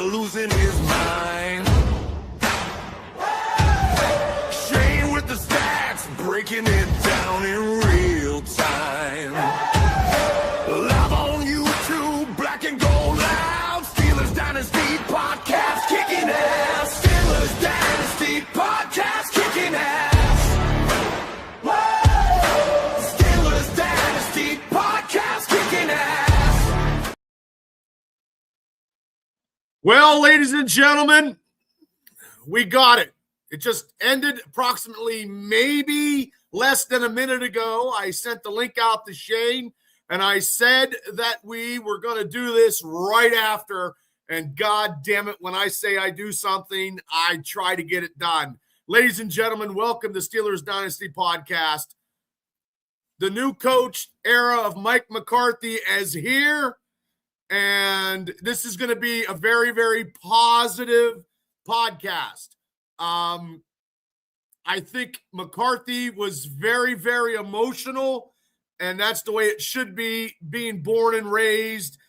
losing his mind. Shane with the stats, breaking it down in real time. Live on YouTube, black and gold loud. Steelers Dynasty podcast kicking ass. Steelers Dynasty podcast kicking ass. Whoa! Steelers Dynasty podcast kicking ass. Well, ladies and gentlemen, we got it. It just ended approximately maybe less than a minute ago. I sent the link out to Shane, and I said that we were going to do this right after. And God damn it, when I say I do something, I try to get it done. Ladies and gentlemen, welcome to Steelers Dynasty Podcast. The new coach era of Mike McCarthy is here. And this is going to be a very, very positive podcast. I think McCarthy was very, very emotional, and that's the way it should be, being born and raised,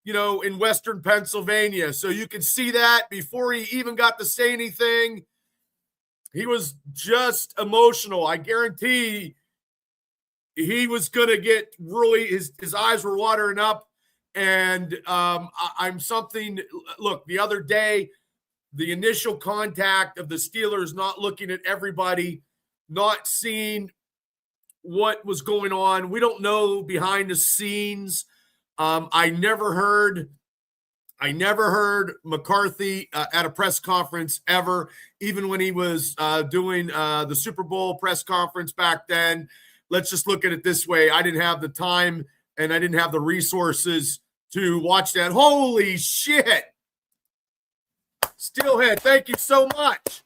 in Western Pennsylvania. So you can see that before he even got to say anything, he was just emotional. I guarantee he was going to get really, his eyes were watering up. And look, the other day, the initial contact of the Steelers not looking at everybody, not seeing what was going on. We don't know behind the scenes. I never heard McCarthy at a press conference ever, even when he was doing the Super Bowl press conference back then. Let's just look at it this way. I didn't have the time and I didn't have the resources to watch that. Holy shit. Steelhead, thank you so much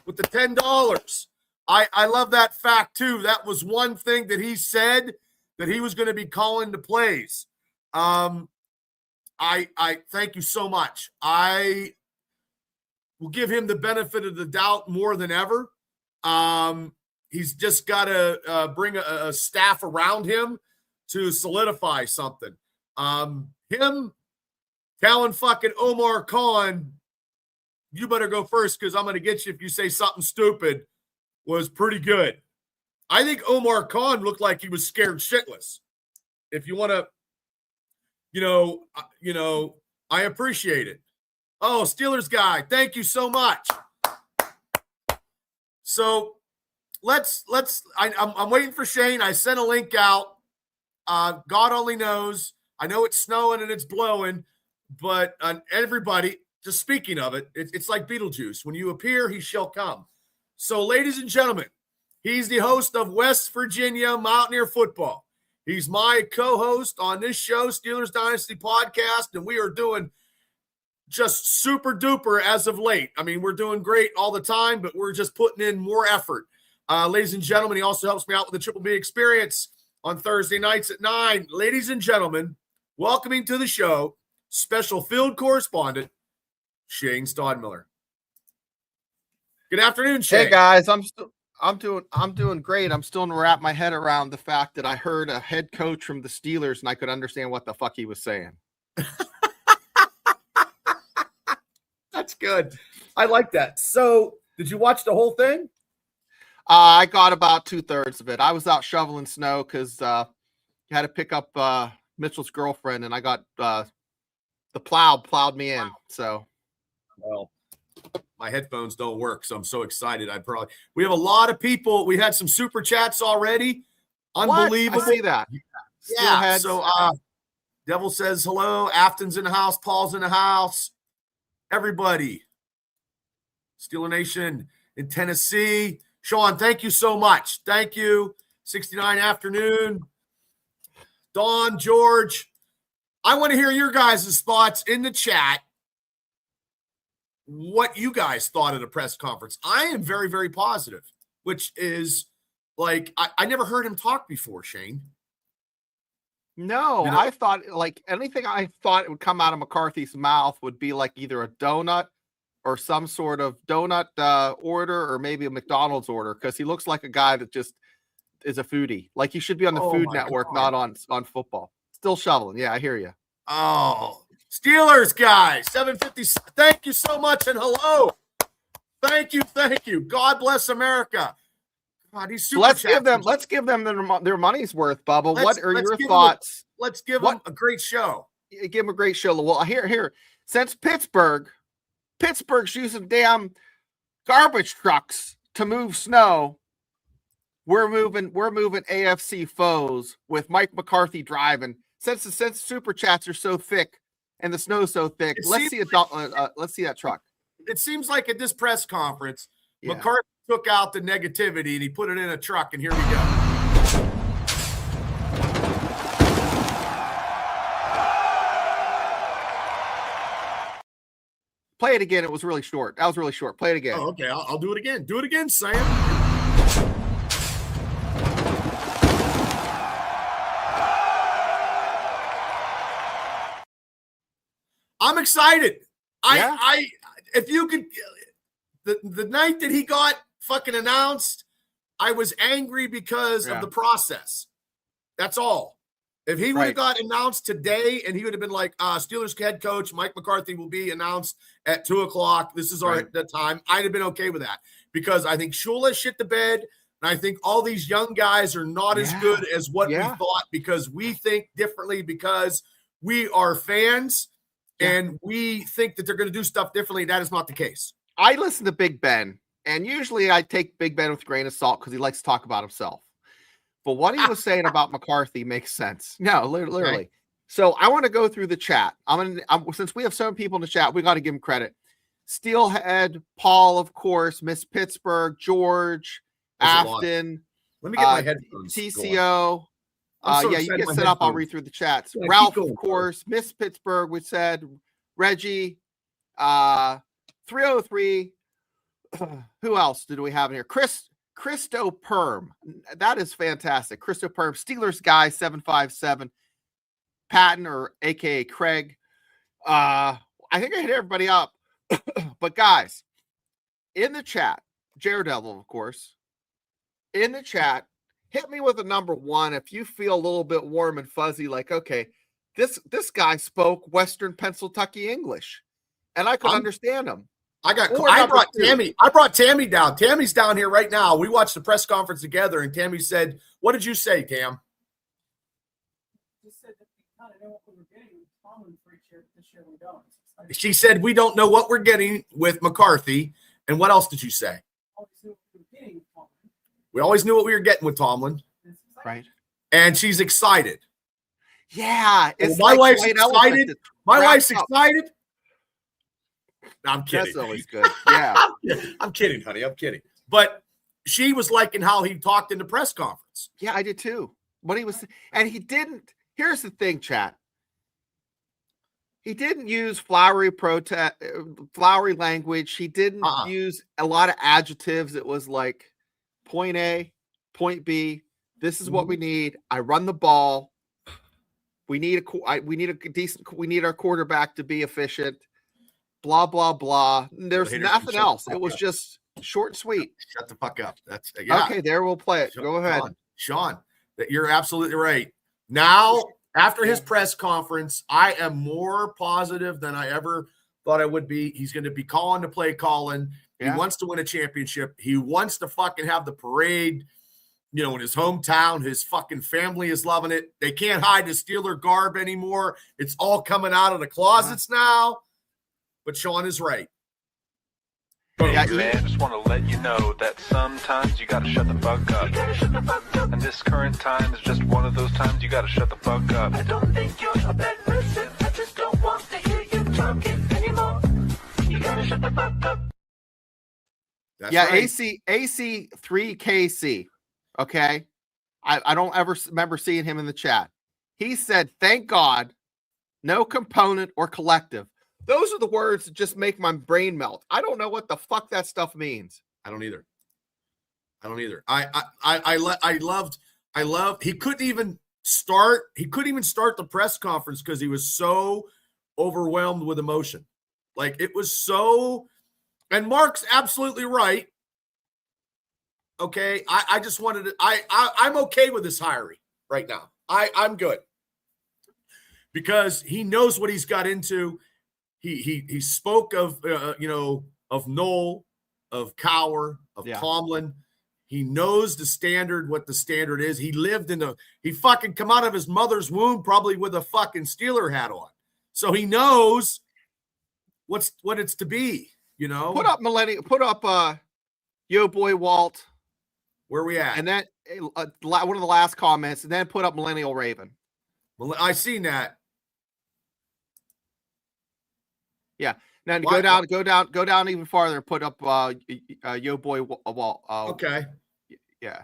with the $10. I love that fact too. That was one thing that he said, that he was going to be calling the plays. I thank you so much. I will give him the benefit of the doubt more than ever. He's just got to bring a staff around him to solidify something. Him telling fucking Omar Khan, you better go first because I'm going to get you if you say something stupid, was pretty good. I think Omar Khan looked like he was scared shitless. If you want to, I appreciate it. Oh, Steelers guy, thank you so much. So I'm waiting for Shane. I sent a link out. God only knows. I know it's snowing and it's blowing, but everybody, just speaking of it, it's like Beetlejuice. When you appear, he shall come. So, ladies and gentlemen, he's the host of West Virginia Mountaineer Football. He's my co-host on this show, Steelers Dynasty Podcast, and we are doing just super duper as of late. I mean, we're doing great all the time, but we're just putting in more effort. Ladies and gentlemen, he also helps me out with the Triple B Experience on Thursday nights at 9. Ladies and gentlemen, welcoming to the show, special field correspondent, Shane Stodmiller. Good afternoon, Shane. Hey guys, I'm doing great. I'm still wrap my head around the fact that I heard a head coach from the Steelers and I could understand what the fuck he was saying. That's good. I like that. So, did you watch the whole thing? I got about 2/3 of it. I was out shoveling snow because you had to pick up Mitchell's girlfriend, and I got the plowed me in. So, well, my headphones don't work, so I'm so excited. We have a lot of people. We had some super chats already. Unbelievable. What? I see that. Yeah. So, Devil says hello. Afton's in the house. Paul's in the house. Everybody. Steeler Nation in Tennessee. Sean, thank you so much. Thank you. 69 afternoon. Dawn, George. I want to hear your guys' thoughts in the chat. What you guys thought of the press conference. I am very, very positive, which is like, I never heard him talk before, Shane. No, I thought like anything I thought would come out of McCarthy's mouth would be like either a donut or some sort of donut order or maybe a McDonald's order, because he looks like a guy that just is a foodie. Like he should be on the Food Network, not on football. Still shoveling. Yeah, I hear you. Oh, Steelers guys, 750. Thank you so much, and hello. Thank you. God bless America. God, these super Let's give them their money's worth, Bubba. What are your thoughts? Let's give them a great show. Give them a great show. Well, here. Since Pittsburgh's using damn garbage trucks to move snow, we're moving AFC foes with Mike McCarthy driving. Since the super chats are so thick and the snow's so thick, let's see that truck. It seems like at this press conference, McCarthy took out the negativity and he put it in a truck, and here we go. Play it again. It was really short. That was really short. Play it again. Oh, okay. I'll do it again. Do it again, Sam. I'm excited. If you could, the night that he got fucking announced, I was angry because of the process. That's all. If he would have got announced today and he would have been like, Steelers head coach Mike McCarthy will be announced at 2:00. This is the time. I'd have been okay with that because I think Shula shit the bed. And I think all these young guys are not as good as what we thought because we think differently because we are fans and we think that they're going to do stuff differently. That is not the case. I listen to Big Ben, and usually I take Big Ben with a grain of salt because he likes to talk about himself. But what he was saying about McCarthy makes sense. No, literally. Right. So I want to go through the chat. Since we have 7 people in the chat, we got to give him credit. Steelhead, Paul, of course, Miss Pittsburgh, George, Afton. Let me get my headphones. TCO. You get set up. I'll read through the chats. Ralph, of course, Miss Pittsburgh, we said, Reggie, 303. Who else did we have in here? Christo Perm. That is fantastic. Christo Perm. Steelers guy 757. Patton or AKA Craig. I think I hit everybody up. But guys, in the chat, Jaredevil, of course, in the chat, hit me with a number 1 if you feel a little bit warm and fuzzy, like, okay, this guy spoke Western Pennsylvania English, and I could understand him. I brought Tammy. I brought Tammy down. Tammy's down here right now. We watched the press conference together, and Tammy said, "What did you say, Tam?" Just said that we kind of know what we were getting with Tomlin for this year we don't. She said, "We don't know what we're getting with McCarthy." And what else did you say? We always knew what we were getting with Tomlin. Right. And she's excited. Yeah. My wife's excited. My wife's excited. No, I'm kidding. That's always good. Yeah. I'm kidding, honey. I'm kidding. But she was liking how he talked in the press conference. Yeah, I did too. What he was, and he didn't. Here's the thing, chat. He didn't use flowery language. He didn't use a lot of adjectives. It was like point A, point B. This is what we need. I run the ball. We need our quarterback to be efficient. Blah blah blah. There's nothing else. It was just short and sweet. Shut the fuck up. That's okay. There, we'll play it. Go ahead, Sean. That you're absolutely right. Now, after his press conference, I am more positive than I ever thought I would be. He's going to be calling the play calling. He wants to win a championship. He wants to fucking have the parade, in his hometown. His fucking family is loving it. They can't hide the Steeler garb anymore. It's all coming out of the closets now. But Sean is right. Hey, man, just want to let you know that sometimes you got to shut the fuck up. And this current time is just one of those times you got to shut the fuck up. I don't think you're a bad person. I just don't want to hear you talking anymore. You gotta shut the fuck up. That's right. AC3KC. Okay. I don't ever remember seeing him in the chat. He said, thank God, no component or collective. Those are the words that just make my brain melt. I don't know what the fuck that stuff means. I don't either. I loved he couldn't even start the press conference because he was so overwhelmed with emotion. Like it was so, and Mark's absolutely right. Okay. I just wanted to, I'm okay with this hiring right now. I'm good. because he knows what he's got into. He spoke of of Noel, of Cowher, of Tomlin. He knows the standard, what the standard is. He lived he fucking come out of his mother's womb probably with a fucking Steeler hat on. So he knows what it's to be, Put up Yo Boy Walt. Where we at? And then one of the last comments, and then put up Millennial Raven. I seen that. Yeah. Now go down even farther. Put up Yo Boy Walt. Okay. Yeah.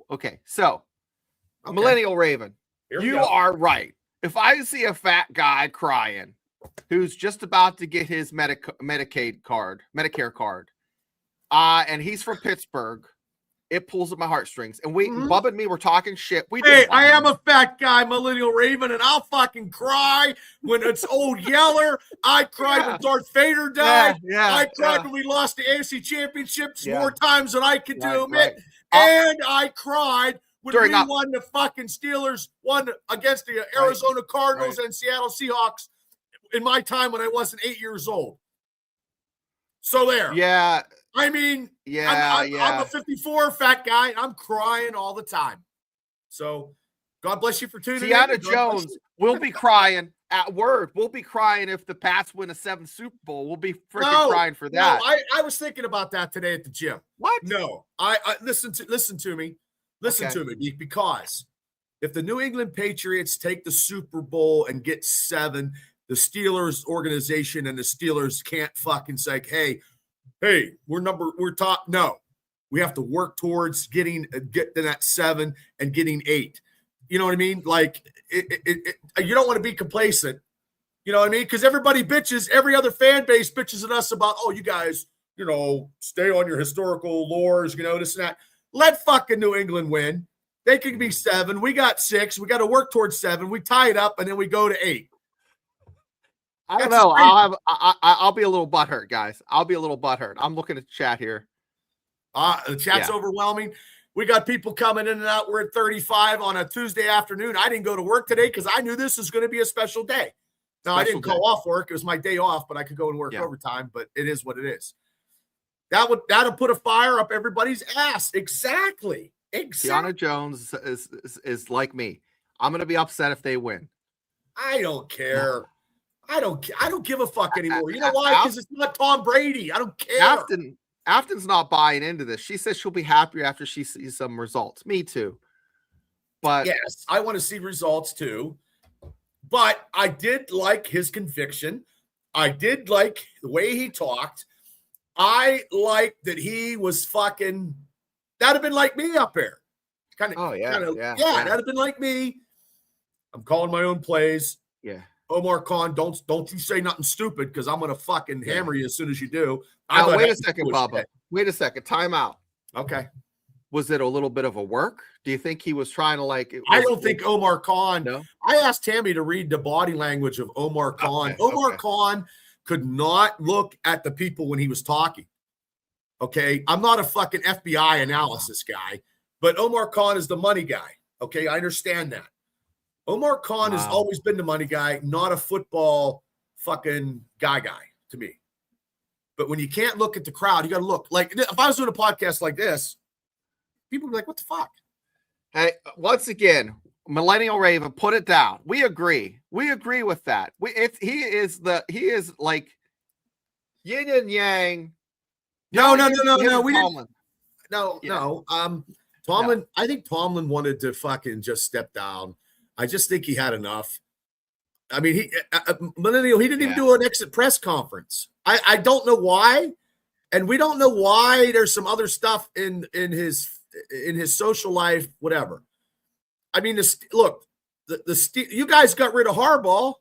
Okay. So, Millennial Raven, you are right. If I see a fat guy crying who's just about to get his Medicare card, and he's from Pittsburgh, it pulls at my heartstrings. And Bub and me were talking shit. I am a fat guy, Millennial Raven, and I'll fucking cry when it's old Yeller. I cried when Darth Vader died. I cried when we lost the AFC championships more times than I could do it. And I cried when we won the fucking Steelers, won against the Arizona Cardinals and Seattle Seahawks in my time when I wasn't 8 years old. So there. Yeah. I mean, I'm a 54 fat guy. I'm crying all the time. So God bless you for tuning in. Tiana Jones will be crying at Word. We'll be crying if the Pats win a 7th Super Bowl. We'll be freaking crying for that. No, I was thinking about that today at the gym. What? No, I listen to me. Listen to me, because if the New England Patriots take the Super Bowl and get 7, the Steelers organization and the Steelers can't fucking say, hey, we're top. No, we have to work towards getting to that 7 and getting 8. You know what I mean? Like you don't want to be complacent. You know what I mean? Because everybody bitches, every other fan base bitches at us about, you guys, stay on your historical lores, this and that. Let fucking New England win. They can be 7. We got 6. We got to work towards 7. We tie it up and then we go to 8. I don't know. I'll be a little butthurt, guys. I'll be a little butthurt. I'm looking at the chat here. The chat's overwhelming. We got people coming in and out. We're at 35 on a Tuesday afternoon. I didn't go to work today because I knew this was going to be a special day. Now, I didn't call off work. It was my day off, but I could go and work overtime. But it is what it is. That'll put a fire up everybody's ass. Exactly. Tiana Jones is like me. I'm going to be upset if they win. I don't care. I don't give a fuck anymore. You know why? Because it's not Tom Brady. I don't care. Afton's not buying into this. She says she'll be happier after she sees some results. Me too. But yes, I want to see results too. But I did like his conviction. I did like the way he talked. I liked that he was fucking. That'd have been like me up there. That'd have been like me. I'm calling my own plays. Yeah. Omar Khan, don't you say nothing stupid because I'm gonna fucking hammer you as soon as you do. Now, wait a second, Bubba. Wait a second. Time out. Okay. Was it a little bit of a work? Do you think he was trying to I don't think Omar Khan. No? I asked Tammy to read the body language of Omar Khan. Omar Khan could not look at the people when he was talking. Okay. I'm not a fucking FBI analysis guy, but Omar Khan is the money guy. Okay. I understand that. Omar Khan has always been the money guy, not a football fucking guy to me. But when you can't look at the crowd, you got to look. Like, if I was doing a podcast like this, people would be like, what the fuck? Hey, once again, Millennial Raven, put it down. We agree. We agree with that. He is like yin and yang. No. We didn't. No. Tomlin, I think Tomlin wanted to fucking just step down. I just think he had enough. I mean, Millennial, he didn't even do an exit press conference. I don't know why, and we don't know why. There's some other stuff in his social life, whatever. I mean, you guys got rid of Harbaugh.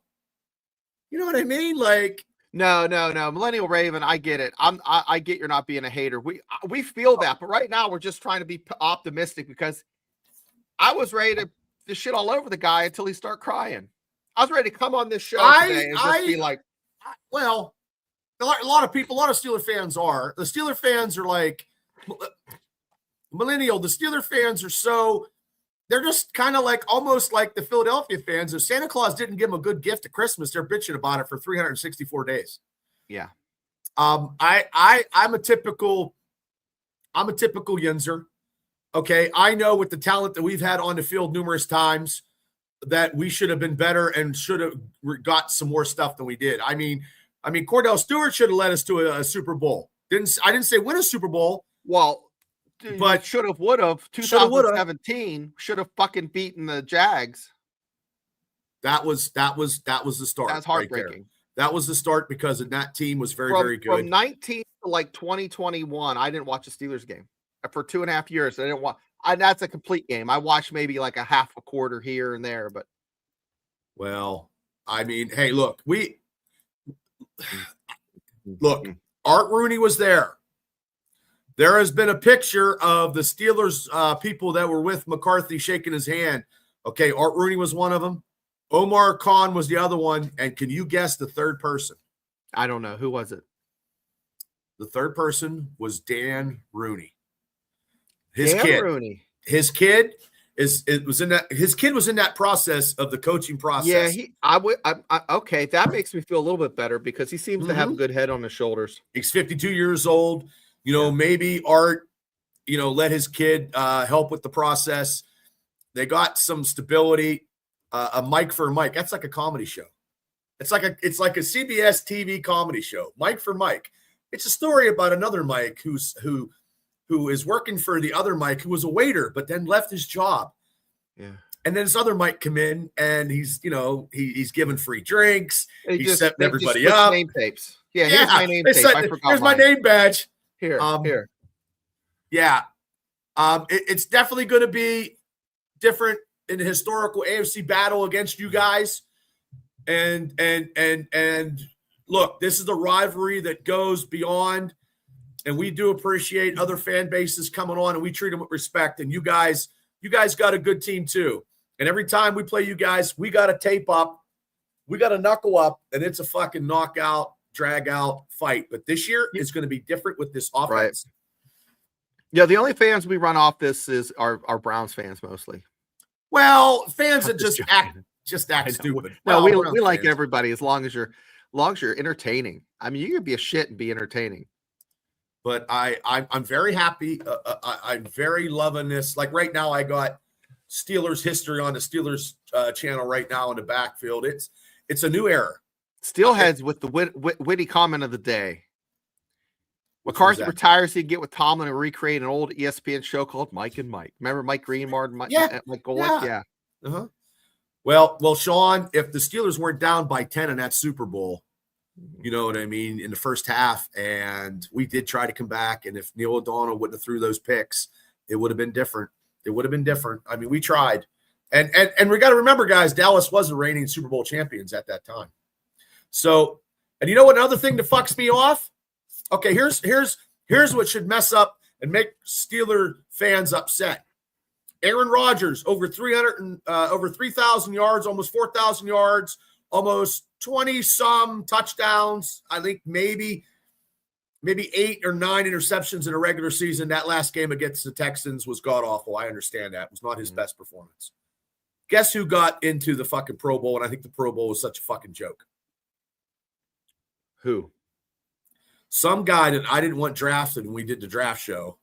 You know what I mean? Like, no. Millennial Raven, I get it. I get you're not being a hater. We feel that, but right now we're just trying to be optimistic because I was ready to shit all over the guy until he start crying. I was ready to come on this show today and just be like, well, a lot of Steeler fans are. The Steeler fans are like, Millennial, the Steeler fans are so, they're just kind of like almost like the Philadelphia fans. If Santa Claus didn't give them a good gift at Christmas, they're bitching about it for 364 days. Yeah. I'm a typical Yinzer. Okay. I know with the talent that we've had on the field numerous times that we should have been better and should have got some more stuff than we did. I mean, Cordell Stewart should have led us to a Super Bowl. I didn't say win a Super Bowl. Well, but should have, would have. 2017 should have fucking beaten the Jags. That was the start. That's heartbreaking. Right, that was the start because that team was very good. From 19 to like 2021, I didn't watch a Steelers game for 2.5 years. I didn't watch. That's a complete game. I watched maybe like a half a quarter here and there, but. Well, I mean, hey, look, Art Rooney was there. There has been a picture of the Steelers people that were with McCarthy shaking his hand. Okay, Art Rooney was one of them. Omar Khan was the other one. And can you guess the third person? I don't know. Who was it? The third person was Dan Rooney. His kid was in that process of the coaching process. Yeah, okay. That makes me feel a little bit better because he seems to have a good head on his shoulders. He's 52 years old. Maybe Art, let his kid help with the process. They got some stability. A Mike for Mike. That's like a comedy show. It's like a CBS TV comedy show. Mike for Mike. It's a story about another Mike who is working for the other Mike who was a waiter, but then left his job. Yeah. And then this other Mike come in and he's giving free drinks. He's setting everybody up. Name tapes. Yeah. Here's my name tape. Here's my name badge. Here. Yeah. It's definitely going to be different in the historical AFC battle against you guys. And look, this is the rivalry that goes beyond, and we do appreciate other fan bases coming on and we treat them with respect. And you guys got a good team too. And every time we play you guys, we got to tape up, we got to knuckle up, and it's a fucking knockout, drag out fight. But this year is going to be different with this offense. Right. Yeah. The only fans we run off this are Browns fans mostly. Well, fans that just act stupid. No, we like everybody as long as you're entertaining. I mean, you could be a shit and be entertaining. But I'm very happy. I'm very loving this. Like right now, I got Steelers history on the Steelers channel right now in the backfield. It's a new era. Steelheads with the witty comment of the day. McCarthy retires. He'd get with Tomlin and recreate an old ESPN show called Mike and Mike. Remember Mike Greenmard? Mike Golick? Yeah. Uh-huh. Well, Sean, if the Steelers weren't down by 10 in that Super Bowl, you know what I mean, in the first half, and we did try to come back, and if Neil O'Donnell wouldn't have threw those picks, it would have been different. I mean, we tried. And we got to remember, guys, Dallas was the reigning Super Bowl champions at that time. So, and you know what another thing that fucks me off? Okay, here's what should mess up and make Steeler fans upset. Aaron Rodgers, over 3,000 yards, almost 4,000 yards, almost 20-some touchdowns. I think maybe 8 or 9 interceptions in a regular season. That last game against the Texans was god-awful. I understand that. It was not his best performance. Guess who got into the fucking Pro Bowl? And I think the Pro Bowl was such a fucking joke. Who? Some guy that I didn't want drafted when we did the draft show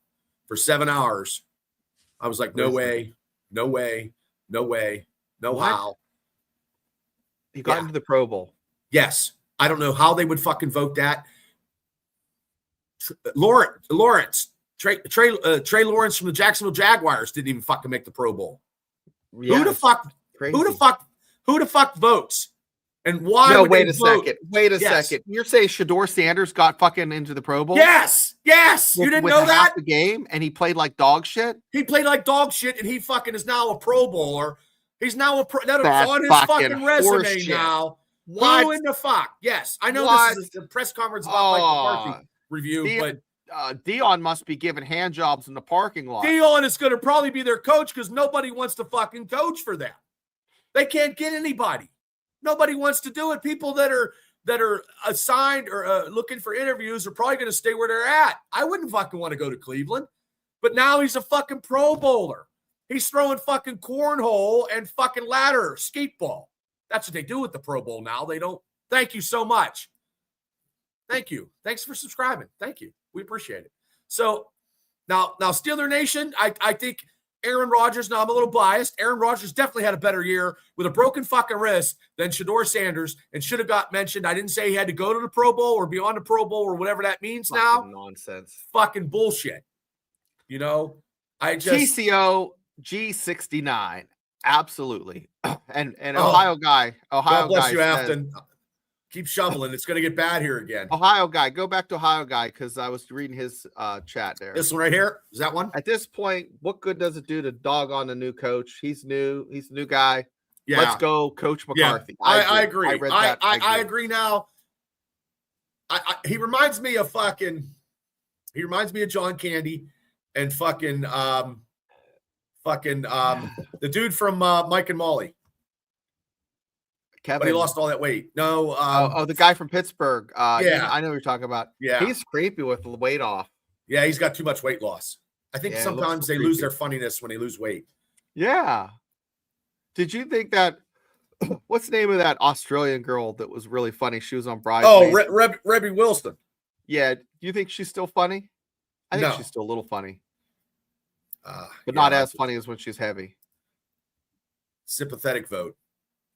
for 7 hours. I was like, no way, no how. He got into the Pro Bowl. Yes. I don't know how they would fucking vote that. Lawrence, Trey Lawrence from the Jacksonville Jaguars didn't even fucking make the Pro Bowl. Yeah, who the fuck votes? And why? No, wait a second. You're saying Shador Sanders got fucking into the Pro Bowl? Yes. You didn't know that? The game, and he played like dog shit? He played like dog shit, and he fucking is now a Pro Bowler. He's now that's on his fucking resume now. What? Who in the fuck? Yes. I know this is a press conference about Mike McCarthy review, but Dion must be giving hand jobs in the parking lot. Dion is going to probably be their coach because nobody wants to fucking coach for them. They can't get anybody. Nobody wants to do it. People that are assigned or looking for interviews are probably going to stay where they're at. I wouldn't fucking want to go to Cleveland, but now he's a fucking Pro Bowler. He's throwing fucking cornhole and fucking ladder skeet ball. That's what they do with the Pro Bowl now. They don't. Thank you so much. Thank you. Thanks for subscribing. Thank you. We appreciate it. So now Steeler Nation, I think Aaron Rodgers, now I'm a little biased. Aaron Rodgers definitely had a better year with a broken fucking wrist than Shedeur Sanders and should have got mentioned. I didn't say he had to go to the Pro Bowl or be on the Pro Bowl or whatever that means Fucking now. nonsense. Fucking bullshit. You know, I just. TCO G69. Absolutely. And Ohio guy. God bless guy you, says, Afton. Keep shoveling. It's going to get bad here again. Ohio guy. Go back to Ohio guy because I was reading his chat there. This one right here. Is that one? At this point, what good does it do to dog on the new coach? He's new. He's a new guy. Yeah. Let's go, Coach McCarthy. Yeah, I agree. I read that. I agree now. He reminds me of John Candy and fucking the dude from Mike and Molly. Kevin. But he lost all that weight. No. The guy from Pittsburgh. Yeah. I know what you're talking about. Yeah. He's creepy with the weight off. Yeah, he's got too much weight loss. I think Yeah, sometimes they creepy. lose their funniness when they lose weight. Yeah. Did you think that? What's the name of that Australian girl that was really funny? She was on Bridesmaids. Oh, Rebby Wilson. Yeah. Do you think she's still funny? I think No. she's still a little funny, but Yeah, not as funny as when she's heavy. Sympathetic vote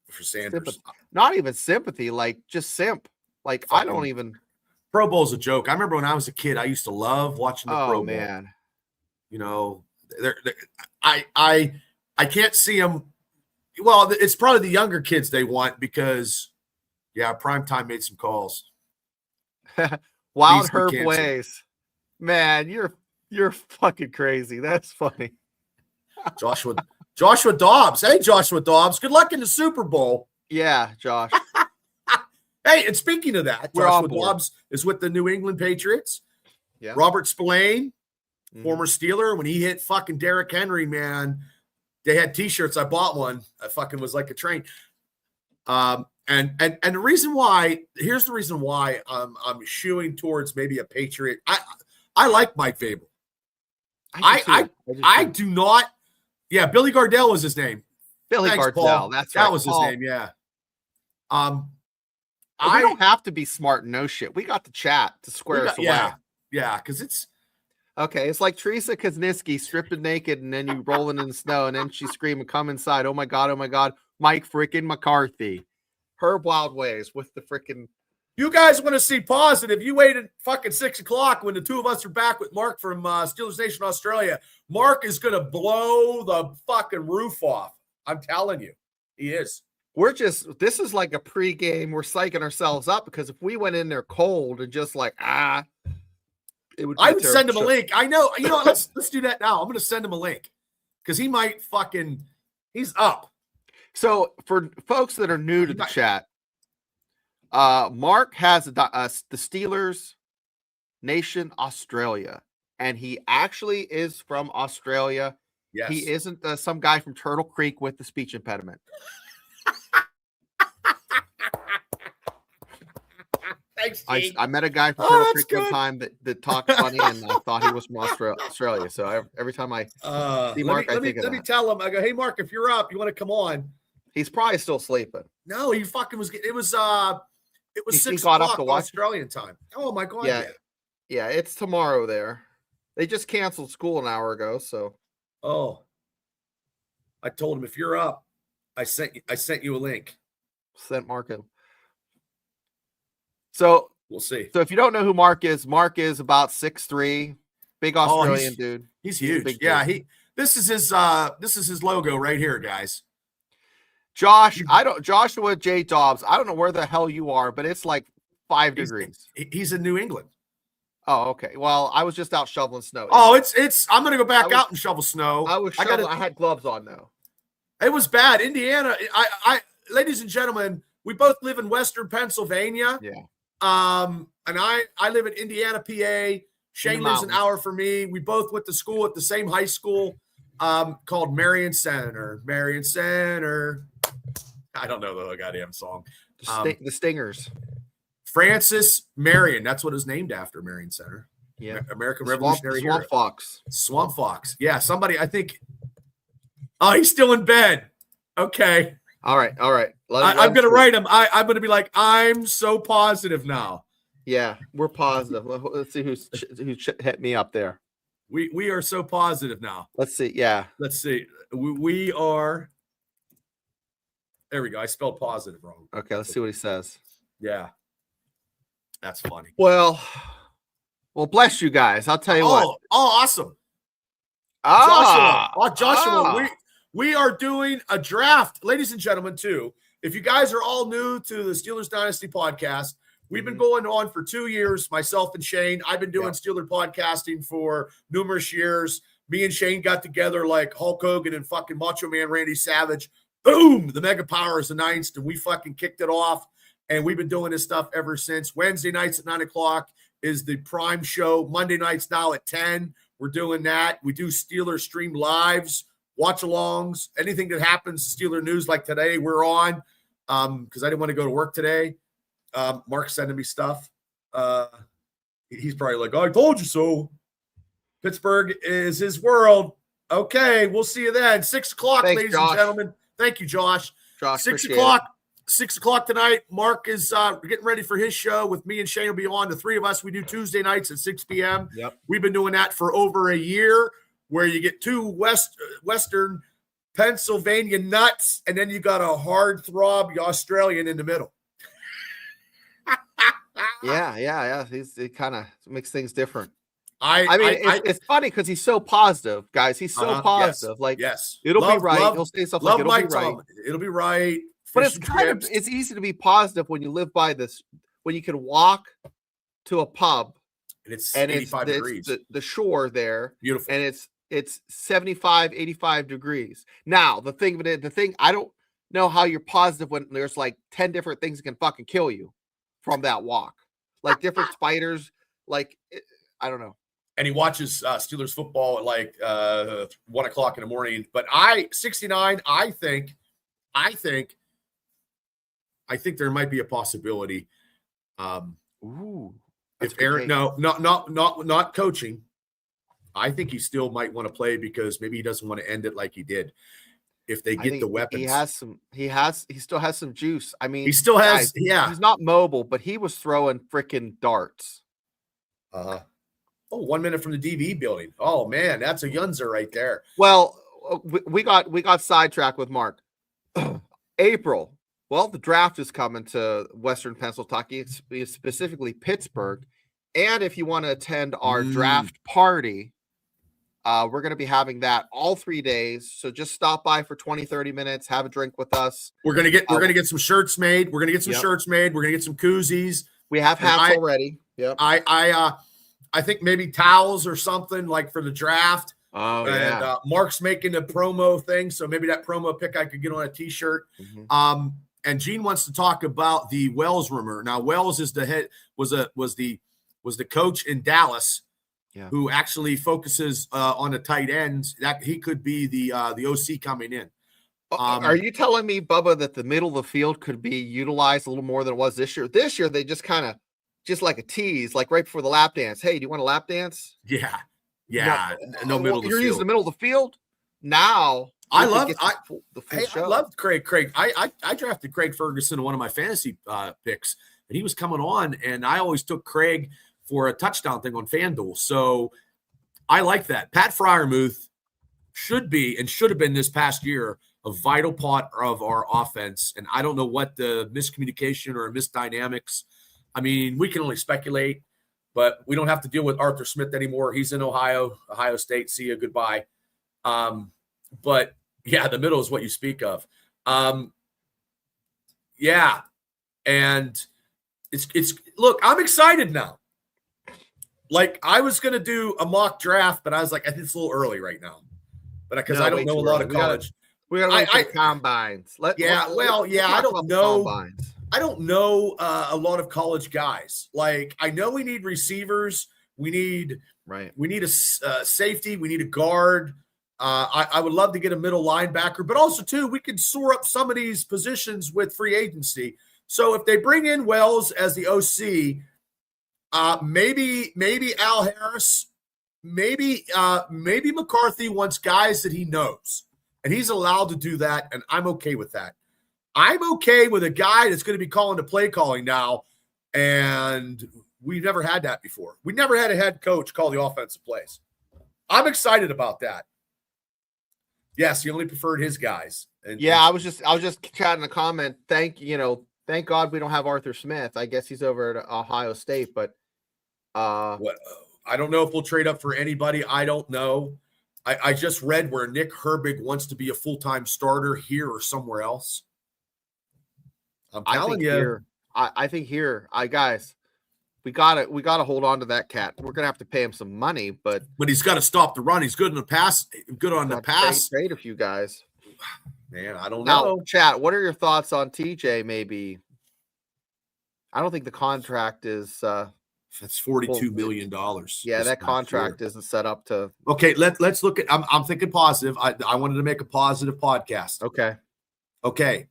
for Sanders. Not even sympathy, like just simp. Like I don't even. Pro Bowl's a joke. I remember when I was a kid, I used to love watching the Pro Bowl. Man. You know, I can't see them. Well, it's probably the younger kids they want because, yeah, Primetime made some calls. Wild Needs to be Herb canceled. ways, man. You're fucking crazy. That's funny. Joshua Dobbs. Hey, Joshua Dobbs. Good luck in the Super Bowl. Yeah, Josh. Hey, and speaking of that, We're on Joshua board. Dobbs is with the New England Patriots. Yeah. Robert Spillane, Mhm. former Steeler, when he hit fucking Derrick Henry, man, they had T-shirts. I bought one. I fucking was like a train. And the reason why, here's the reason why I'm shooing towards maybe a Patriot. I like Mike Vrabel. I do not. Yeah, Billy Gardell was his name. Billy Thanks, Gardell. Paul. That's right. That was his Paul. name. Yeah. We don't have to be smart and know shit. We got the chat to square us away. Yeah, because it's Okay, it's like Teresa Kaczynski stripping naked and then you rolling in the snow and then she's screaming, "Come inside!" Oh my god, Mike freaking McCarthy, Herb Wild Ways with the freaking. you guys want to see positive. You waited fucking 6 o'clock when the two of us are back with Mark from Steelers Nation Australia. Mark is gonna blow the fucking roof off. I'm telling you, he is. This is like a pregame. We're psyching ourselves up because if we went in there cold and just like it would. Be I would send him a show. link. I know. You know. Let's do that now. I'm gonna send him a link because he might fucking. He's up. So for folks that are new to the chat, Mark has the Steelers Nation Australia, and he actually is from Australia. Yes. He isn't some guy from Turtle Creek with the speech impediment. Thanks, I met a guy from Oh, Turtle that's Creek one good. time that talked funny, and I thought he was from Australia. So every time I see Mark, I think of let me that. tell him. I go, hey, Mark, if you're up, you want to come on? He's probably still sleeping. No, he fucking was. It was He 6 got up o'clock to watch it? Australian time. Oh my god. Yeah. Yeah, it's tomorrow there. They just canceled school an hour ago, so Oh. I told him if you're up, I sent you a link. sent Mark in. So We'll see. if you don't know who Mark is about 6'3", big Australian dude. He's He's a huge. big Yeah, dude. this is his logo right here, guys. Joshua J. Dobbs. I don't know where the hell you are, but it's like 5 degrees. He's in New England. Oh, okay. Well, I was just out shoveling snow. Oh, it's I'm gonna go back I was- out and shovel snow. I had gloves on though. It was bad. Indiana. I ladies and gentlemen, we both live in Western Pennsylvania. Yeah. And I live in Indiana, PA. Shane lives an mountains. hour from me. We both went to school at the same high school, called Marion Center. Marion Center. I don't know the goddamn song. The Stingers. Francis Marion. That's what it was named after. Marion Center. Yeah. American Swamp Revolutionary Hero. Fox. Swamp Fox. Yeah. Somebody. I think Oh, he's still in bed. Okay. All right. I'm going to write him. I'm going to be like, I'm so positive now. Yeah, we're positive. Let's see who hit me up there. We are so positive now. Let's see. Yeah. Let's see. We are. There we go. I spelled positive wrong. Okay. Let's see what he says. Yeah. That's funny. Well, bless you guys. I'll tell you what. Oh, awesome. Joshua. We are doing a draft, ladies and gentlemen, too. If you guys are all new to the Steelers Dynasty podcast, we've been going on for 2 years, myself and Shane. I've been doing Steeler podcasting for numerous years. Me and Shane got together like Hulk Hogan and fucking Macho Man Randy Savage. Boom! The Mega Powers announced, and we fucking kicked it off. And we've been doing this stuff ever since. Wednesday nights at 9 o'clock is the prime show. Monday nights now at 10. We're doing that. We do Steeler stream lives, watch-alongs, anything that happens, Steeler news like today, we're on because I didn't want to go to work today. Mark's sending me stuff. He's probably like, I told you so. Pittsburgh is his world. Okay, we'll see you then. 6 o'clock, Thanks, ladies Josh. and gentlemen. Thank you, Josh. 6 o'clock. 6 o'clock tonight. Mark is getting ready for his show with me and Shane will be on. The three of us, we do Tuesday nights at 6 p.m. Yep. We've been doing that for over a year, where you get two Western Pennsylvania nuts, and then you got a hard throb Australian in the middle. Yeah. It kind of makes things different. It's funny because he's so positive, guys. He's so positive. It'll be right. He'll say something like it'll be right. It'll be right. But it's easy to be positive when you live by this, when you can walk to a pub and it's 85 degrees. The shore there. Beautiful. And it's 75, 85 degrees. Now, the thing, I don't know how you're positive when there's like 10 different things that can fucking kill you from that walk. Like different spiders, I don't know. And he watches Steelers football at like 1 o'clock in the morning. But 69, I think there might be a possibility. If Aaron, not coaching. I think he still might want to play because maybe he doesn't want to end it like he did. If they get the weapons, he still has some juice. I mean, he still has, he's not mobile, but he was throwing freaking darts. 1 minute from the DV building. Oh man, that's a Yunzer right there. Well, we got sidetracked with Mark. April. Well, the draft is coming to Western Pennsylvania, specifically Pittsburgh. And if you want to attend our draft party, we're going to be having that all 3 days. So just stop by for 20, 30 minutes, have a drink with us. We're going to get some shirts made. We're going to get some shirts made. We're going to get some koozies. We have hats already. Yep. I think maybe towels or something like for the draft. Oh, and Mark's making a promo thing, so maybe that promo pick I could get on a T-shirt. Mm-hmm. And Gene wants to talk about the Wells rumor. Now, Wells is the head was the coach in Dallas, who actually focuses on the tight ends. That he could be the OC coming in. Are you telling me, Bubba, that the middle of the field could be utilized a little more than it was this year? This year, they just kind of like a tease, like right before the lap dance. Hey, do you want a lap dance? Yeah. No middle of the field. You're using the middle of the field now. I loved Craig. I drafted Craig Ferguson in one of my fantasy picks, and he was coming on, and I always took Craig for a touchdown thing on FanDuel. So I like that. Pat Freiermuth should be and should have been this past year a vital part of our offense. And I don't know what the miscommunication or misdynamics. I mean, we can only speculate, but we don't have to deal with Arthur Smith anymore. He's in Ohio State. See you. Goodbye. But yeah, the middle is what you speak of. Yeah. And it's look, I'm excited now. Like I was going to do a mock draft, but I was like, I think it's a little early right now, but because I don't know a lot of college. We got to wait for combines. I don't know. Combines. I don't know a lot of college guys. Like I know we need receivers. We need a safety. We need a guard. I would love to get a middle linebacker, but also too, we can soar up some of these positions with free agency. So if they bring in Wells as the OC, maybe Al Harris, maybe McCarthy wants guys that he knows. and he's allowed to do that, and I'm okay with that. I'm okay with a guy that's going to be calling the play calling now, and we've never had that before. We never had a head coach call the offensive plays. I'm excited about that. Yes, he only preferred his guys. And I was just chatting a comment. Thank God we don't have Arthur Smith. I guess he's over at Ohio State, but I don't know if we'll trade up for anybody. I don't know. I just read where Nick Herbig wants to be a full-time starter here or somewhere else. I'm telling you. I think here, guys, we gotta hold on to that cat. We're gonna have to pay him some money, but he's got to stop the run. He's good in the pass. Good on the pass. Trade a few guys. Man, I don't know. Now, chat. What are your thoughts on TJ? Maybe. I don't think the contract is. That's $42 million. Yeah, that contract isn't set up to. Okay, let's look at. I'm thinking positive. I wanted to make a positive podcast. Okay.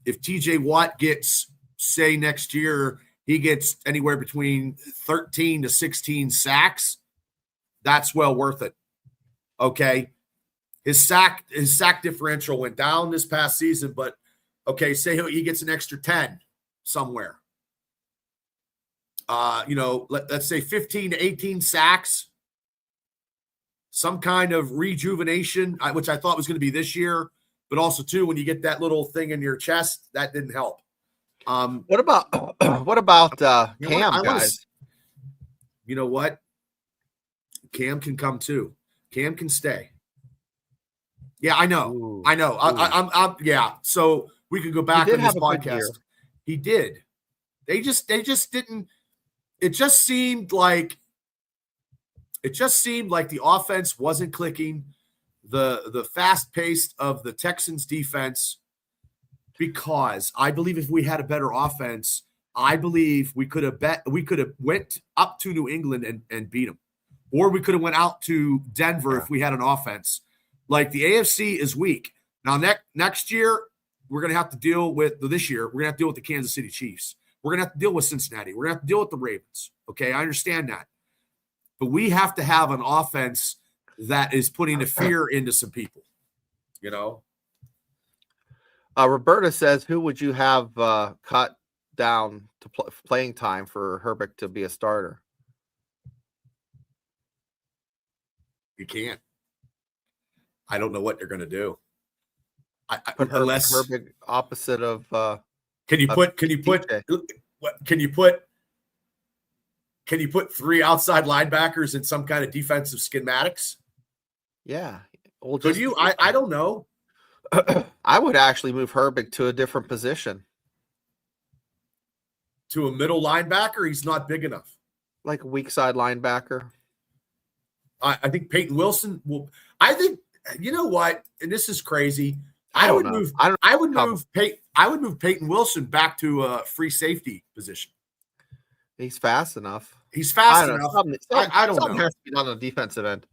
If TJ Watt gets, say, next year, he gets anywhere between 13 to 16 sacks, that's well worth it. Okay. His sack differential went down this past season, but okay, say he gets an extra 10 somewhere. Let's say 15 to 18 sacks, some kind of rejuvenation, which I thought was going to be this year, but also too, when you get that little thing in your chest, that didn't help. What about Cam, guys? You know what? Cam can come too. Cam can stay. Yeah, I know. Ooh. I know. I'm yeah. So we could go back on this podcast. He did. They just didn't. It just seemed like the offense wasn't clicking. The fast pace of the Texans defense, because I believe if we had a better offense, I believe we could have went up to New England and beat them, or we could have went out to Denver if we had an offense. Like, the AFC is weak. Now next year we're going to have to deal with this year. We're going to have to deal with the Kansas City Chiefs. We're going to have to deal with Cincinnati. We're going to have to deal with the Ravens. Okay, I understand that, but we have to have an offense that is putting the fear into some people, you know. Roberta says, who would you have cut down to playing time for Herbig to be a starter? You can't. I don't know what they're going to do. Unless Herbig opposite of. Can you put 3 outside linebackers in some kind of defensive schematics? Yeah. Well, could you? I don't know. I would actually move Herbig to a different position. To a middle linebacker? He's not big enough. Like a weak side linebacker. I think Peyton Wilson will. I think, you know what? And this is crazy. I would move Peyton Wilson back to a free safety position. He's fast enough. He's fast enough. I don't know. Something has to be done on the defensive end.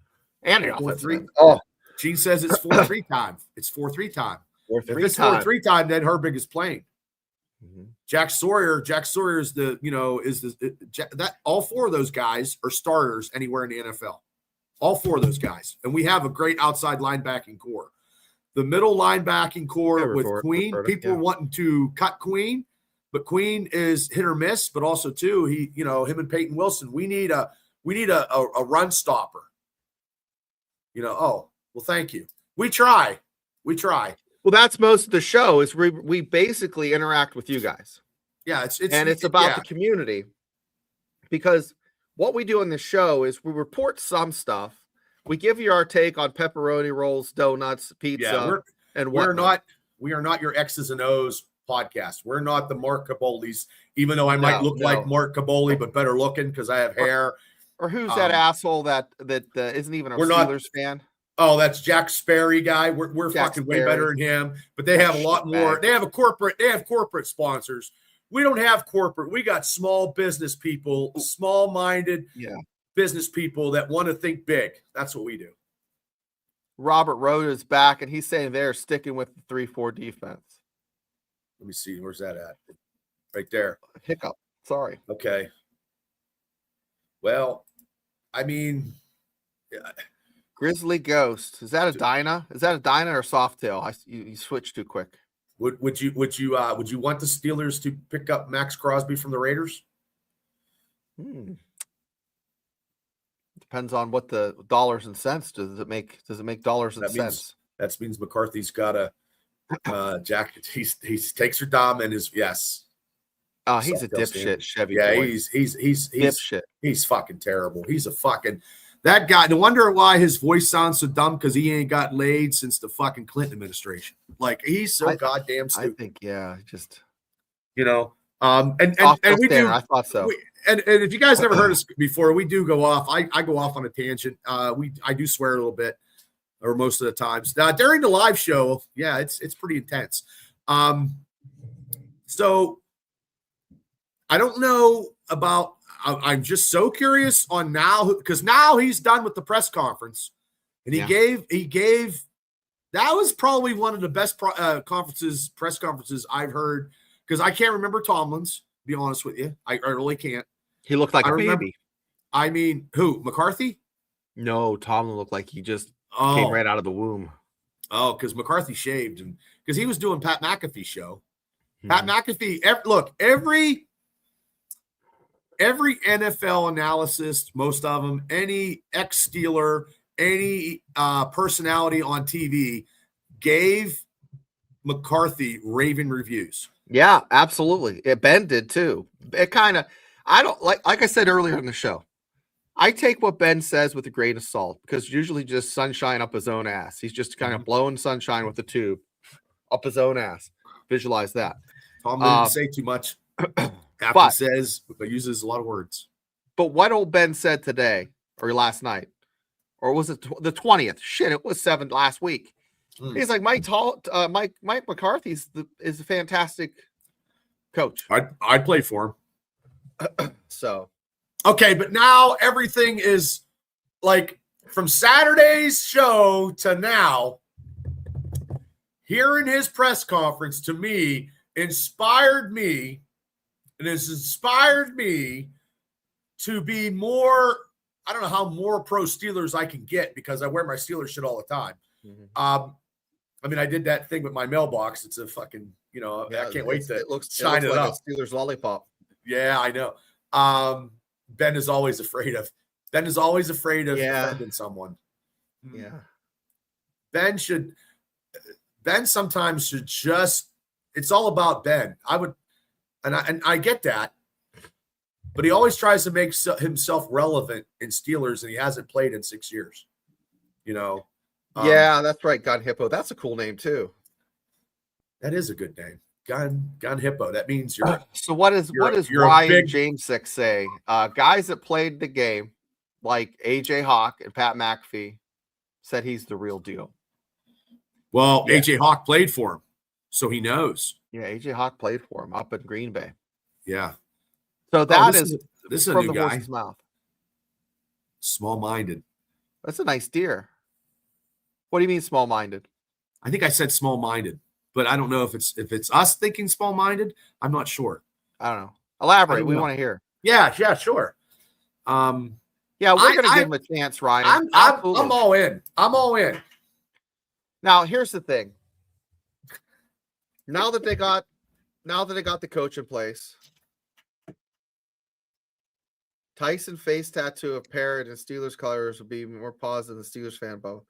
And the offensive end. Oh, Gene says it's 4-3 time. It's 4-3 time. If it's 4-3 time, then Herbig is playing. Mm-hmm. Jack Sawyer is that all 4 of those guys are starters anywhere in the NFL. All 4 of those guys. And we have a great outside linebacking core. The middle linebacking core with Queen, people are wanting to cut Queen, but Queen is hit or miss, but also too, him and Peyton Wilson, we need a run stopper. Well, thank you. We try. Well, that's most of the show is we basically interact with you guys. Yeah, it's about the community, because what we do in this show is we report some stuff. We give you our take on pepperoni rolls, donuts, pizza, we are not your X's and O's podcast. We're not the Mark Caboli's, even though I might look like Mark Caboli, but better looking because I have hair. Or who's that asshole that isn't even a Steelers fan? Oh, that's Jack Sperry guy. We're fucking way better than him. But they have a lot more. They have corporate sponsors. We don't have corporate. We got small business people, small-minded business people that want to think big. That's what we do. Robert Road is back, and he's saying they're sticking with the 3-4 defense. Let me see. Where's that at? Right there. Hiccup. Sorry. Okay. Well, I mean, Grizzly Ghost. Is that a Dyna? Is that a Dyna or a Softail? You switched too quick. Would you want the Steelers to pick up Max Crosby from the Raiders? Depends on what the dollars and cents does it make dollars and cents. That means McCarthy's got a jacket. He takes her dom and is yes. Oh, he's a dipshit, Chevy. Yeah, boy. he's dipshit. He's fucking terrible. He's a fucking that guy. No wonder why his voice sounds so dumb, because he ain't got laid since the fucking Clinton administration. Like, he's so goddamn stupid. I think, yeah, just and we do. I thought so. And if you guys never heard us before, we do go off. I go off on a tangent. I do swear a little bit, or most of the times. Now during the live show, yeah, it's pretty intense. So I don't know about. I'm just so curious on now, because now he's done with the press conference, and he gave. That was probably one of the best press conferences I've heard, because I can't remember Tomlin's. To be honest with you, I really can't. He looked like a baby. I mean, who? McCarthy? No, Tomlin looked like he just came right out of the womb. Oh, because McCarthy shaved, and because he was doing Pat McAfee's show. Pat McAfee. Every NFL analyst, most of them, any ex-Steeler, any personality on TV, gave McCarthy raving reviews. Yeah, absolutely. Ben did too. It kind of, I don't like I said earlier in the show, I take what Ben says with a grain of salt, because usually just sunshine up his own ass. He's just kind of blowing sunshine with a tube up his own ass. Visualize that. Tom didn't say too much. He says, but uses a lot of words. But what old Ben said today or last night, or was it the 20th? Shit, it was 7 last week. He's like, Mike McCarthy is a fantastic coach. I'd play for him. So, okay, but now everything is like, from Saturday's show to now, hearing his press conference to me inspired me, and it's inspired me to be more. I don't know how more pro Steelers I can get, because I wear my Steelers shit all the time. I mean, I did that thing with my mailbox. It's a fucking, I can't wait to shine it like up. A Steelers lollipop. Yeah, I know. Ben is always afraid of offending someone. Yeah. Ben sometimes should just, it's all about Ben. I get that, but he always tries to make himself relevant in Steelers, and he hasn't played in 6 years. Yeah, that's right. Gun Hippo. That's a cool name too. That is a good name. Gun Hippo. That means you're. So what does Ryan Jamesick say? Guys that played the game, like AJ Hawk and Pat McAfee, said he's the real deal. Well, AJ Hawk played for him, so he knows. Yeah, AJ Hawk played for him up in Green Bay. Yeah. So this is a from new the guy. horse's mouth. Small-minded. That's a nice deer. What do you mean small-minded? I think I said small-minded, but I don't know if it's us thinking small-minded. I'm not sure. I don't know. Elaborate. We want to hear. Yeah, sure. Yeah, we're going to give him a chance, Ryan. I'm all in. I'm all in. Now, here's the thing. Now that they got the coach in place, Tyson face tattoo of parrot and Steelers colors would be more positive than Steelers fan, Bubba.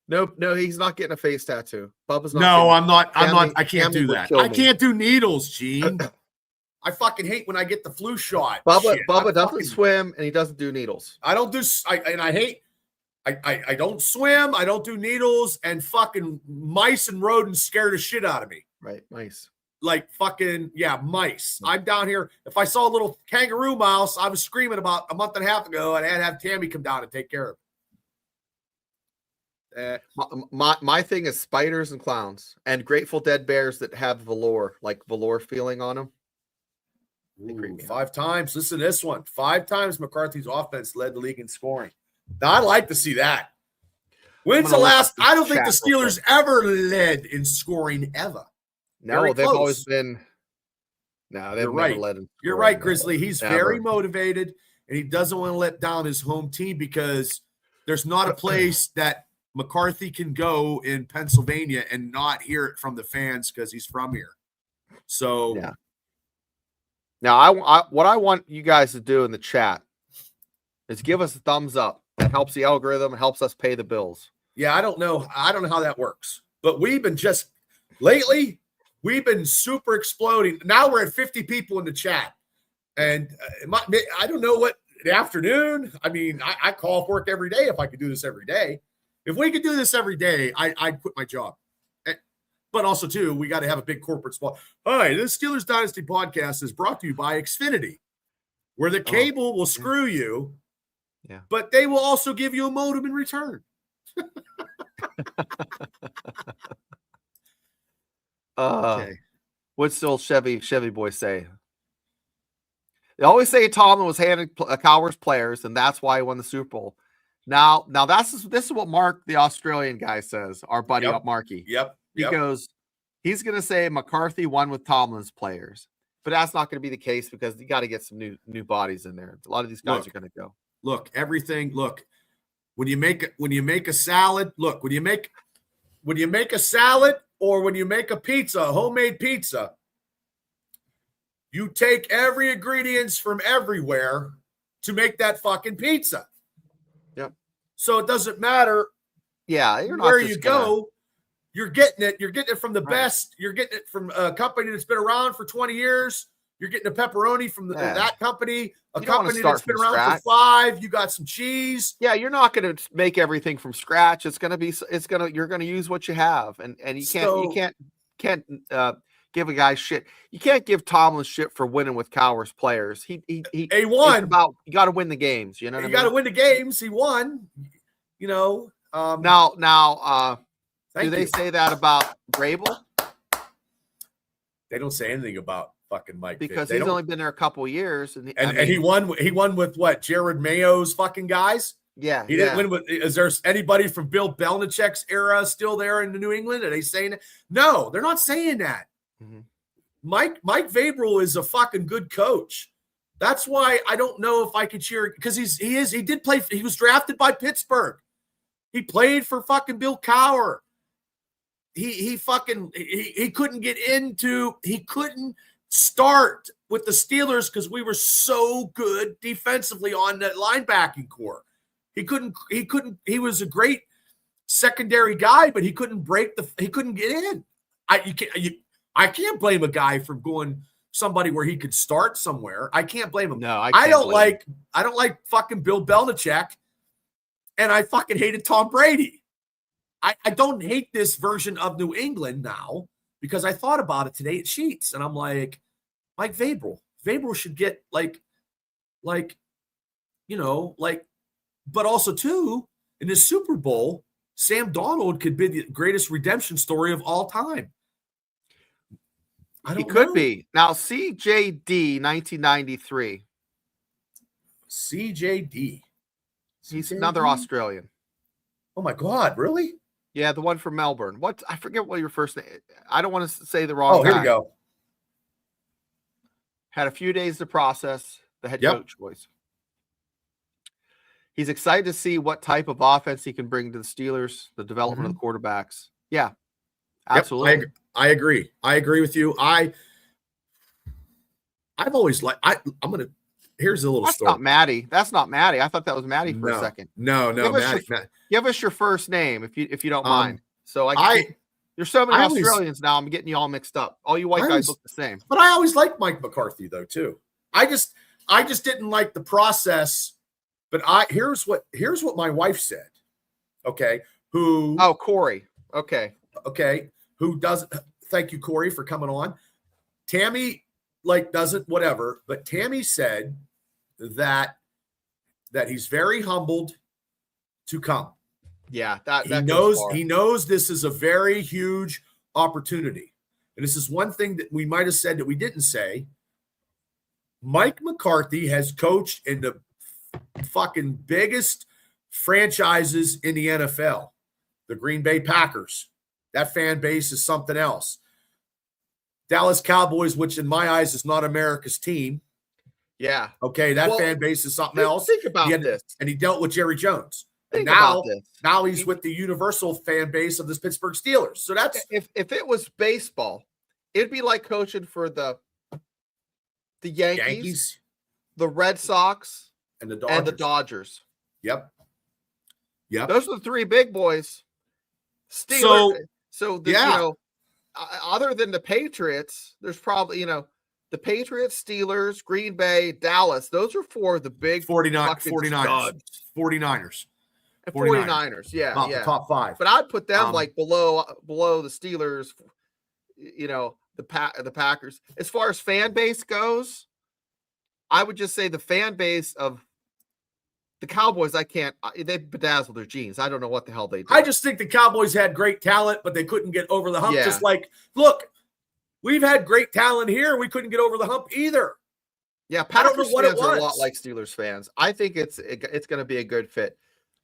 No, he's not getting a face tattoo. Bubba's not. No, I'm not. I can't do that. I can't do needles, Gene. I fucking hate when I get the flu shot. Bubba doesn't swim, and he doesn't do needles. I don't do. I don't swim. I don't do needles, and fucking mice and rodents scare the shit out of me. Right, mice. Like fucking mice. I'm down here. If I saw a little kangaroo mouse, I was screaming about a month and a half ago, and I had to have Tammy come down and take care of it. My thing is spiders and clowns and Grateful Dead bears that have velour feeling on them. Ooh, 5 times. Listen to this one. 5 times McCarthy's offense led the league in scoring. Now, I'd like to see that. When's the last? I don't think the Steelers ever led in scoring ever. No, they've always been. No, they've never led in. You're right, Grizzly. He's very motivated, and he doesn't want to let down his home team, because There's not a place that McCarthy can go in Pennsylvania and not hear it from the fans because he's from here. So yeah. Now, what I want you guys to do in the chat is give us a thumbs up. That helps the algorithm. It helps us pay the bills. yeah, I don't know how that works, but we've been lately super exploding. Now we're at 50 people in the chat, and I don't know what the afternoon. I mean, I call off work every day if I could do this every day. If we could do this every day, I'd quit my job. But also, too, we got to have a big corporate spot. Hi, this Steelers Dynasty podcast is brought to you by Xfinity, where the cable will screw you, but they will also give you a modem in return. Okay. What's still Chevy boy say? They always say Tomlin was handed Cowers players, and that's why he won the Super Bowl. Now this is what Mark, the Australian guy, says. Our buddy Marky. Yep. He goes, he's going to say McCarthy won with Tomlin's players, but that's not going to be the case because you got to get some new bodies in there. A lot of these guys are going to go. Look, when you make a salad, when you make a salad or when you make a pizza, a homemade pizza, you take every ingredients from everywhere to make that fucking pizza. Yep. So it doesn't matter where you go. You're getting it. You're getting it from the best. You're getting it from a company that's been around for 20 years. You're getting a pepperoni from that company, a company that's been around for 5. You got some cheese. Yeah, you're not going to make everything from scratch. You're going to use what you have, and you can't give a guy shit. You can't give Tomlin shit for winning with Cowers players. He won. You got to win the games. You know, you got to win the games. He won. You know. Now. Do they say that about Vrabel? They don't say anything about fucking Mike because he's only been there a couple of years, and he won. He won with what? Jared Mayo's fucking guys. Yeah, he didn't win with. Is there anybody from Bill Belichick's era still there in New England? Are they saying that? No, they're not saying that. Mm-hmm. Mike Vrabel is a fucking good coach. That's why I don't know if I could cheer because he did play. He was drafted by Pittsburgh. He played for fucking Bill Cowher. He couldn't start with the Steelers because we were so good defensively on that linebacking core. He was a great secondary guy, but he couldn't get in. I can't blame a guy for going somebody where he could start somewhere. I can't blame him. No, I don't like fucking Bill Belichick, and I fucking hated Tom Brady. I don't hate this version of New England now because I thought about it today at Sheets, and I'm like Vrabel. Vrabel should get but also too in the Super Bowl, Sam Darnold could be the greatest redemption story of all time. He could be. Now, CJD 1993. CJD. He's another Australian. Oh my God, really? Yeah, the one from Melbourne. What? I forget what your first name. I don't want to say the wrong. Here we go. Had a few days to process the head coach voice. He's excited to see what type of offense he can bring to the Steelers, the development of the quarterbacks. Yeah, absolutely. Yep, I agree. I agree with you. I've always here's a little story. That's not Maddie. I thought that was Maddie for a second. No, Maddie. Give us your first name if you don't mind. So there's so many Australians now. I'm getting you all mixed up. All you white guys look the same. But I always liked Mike McCarthy though too. I just didn't like the process. But here's what my wife said. Okay, Corey. Okay. Who doesn't? Thank you, Corey, for coming on. Tammy doesn't whatever, but Tammy said that he's very humbled to come. Yeah, he knows this is a very huge opportunity. And this is one thing that we might have said that we didn't say. Mike McCarthy has coached in the fucking biggest franchises in the NFL. The Green Bay Packers. That fan base is something else. Dallas Cowboys, which in my eyes is not America's team. Yeah. Okay, that fan base is something else. Think about this. And he dealt with Jerry Jones. Think now, about this. now he's with the universal fan base of this Pittsburgh Steelers. So that's If it was baseball, it'd be like coaching for the Yankees, the Red Sox, and the Dodgers. Yep. Those are the three big boys. Steelers. Other than the Patriots, there's probably, the Patriots, Steelers, Green Bay, Dallas. Those are four of the big 49ers. And 49ers. Yeah. About the top five. But I'd put them like below the Steelers, the Packers. As far as fan base goes, I would just say the fan base of the Cowboys, they bedazzled their jeans. I don't know what the hell they did. I just think the Cowboys had great talent, but they couldn't get over the hump. Yeah. Just like, look, we've had great talent here. We couldn't get over the hump either. Yeah, I don't know Packers what it fans are a lot was. like Steelers fans. I think it's going to be a good fit.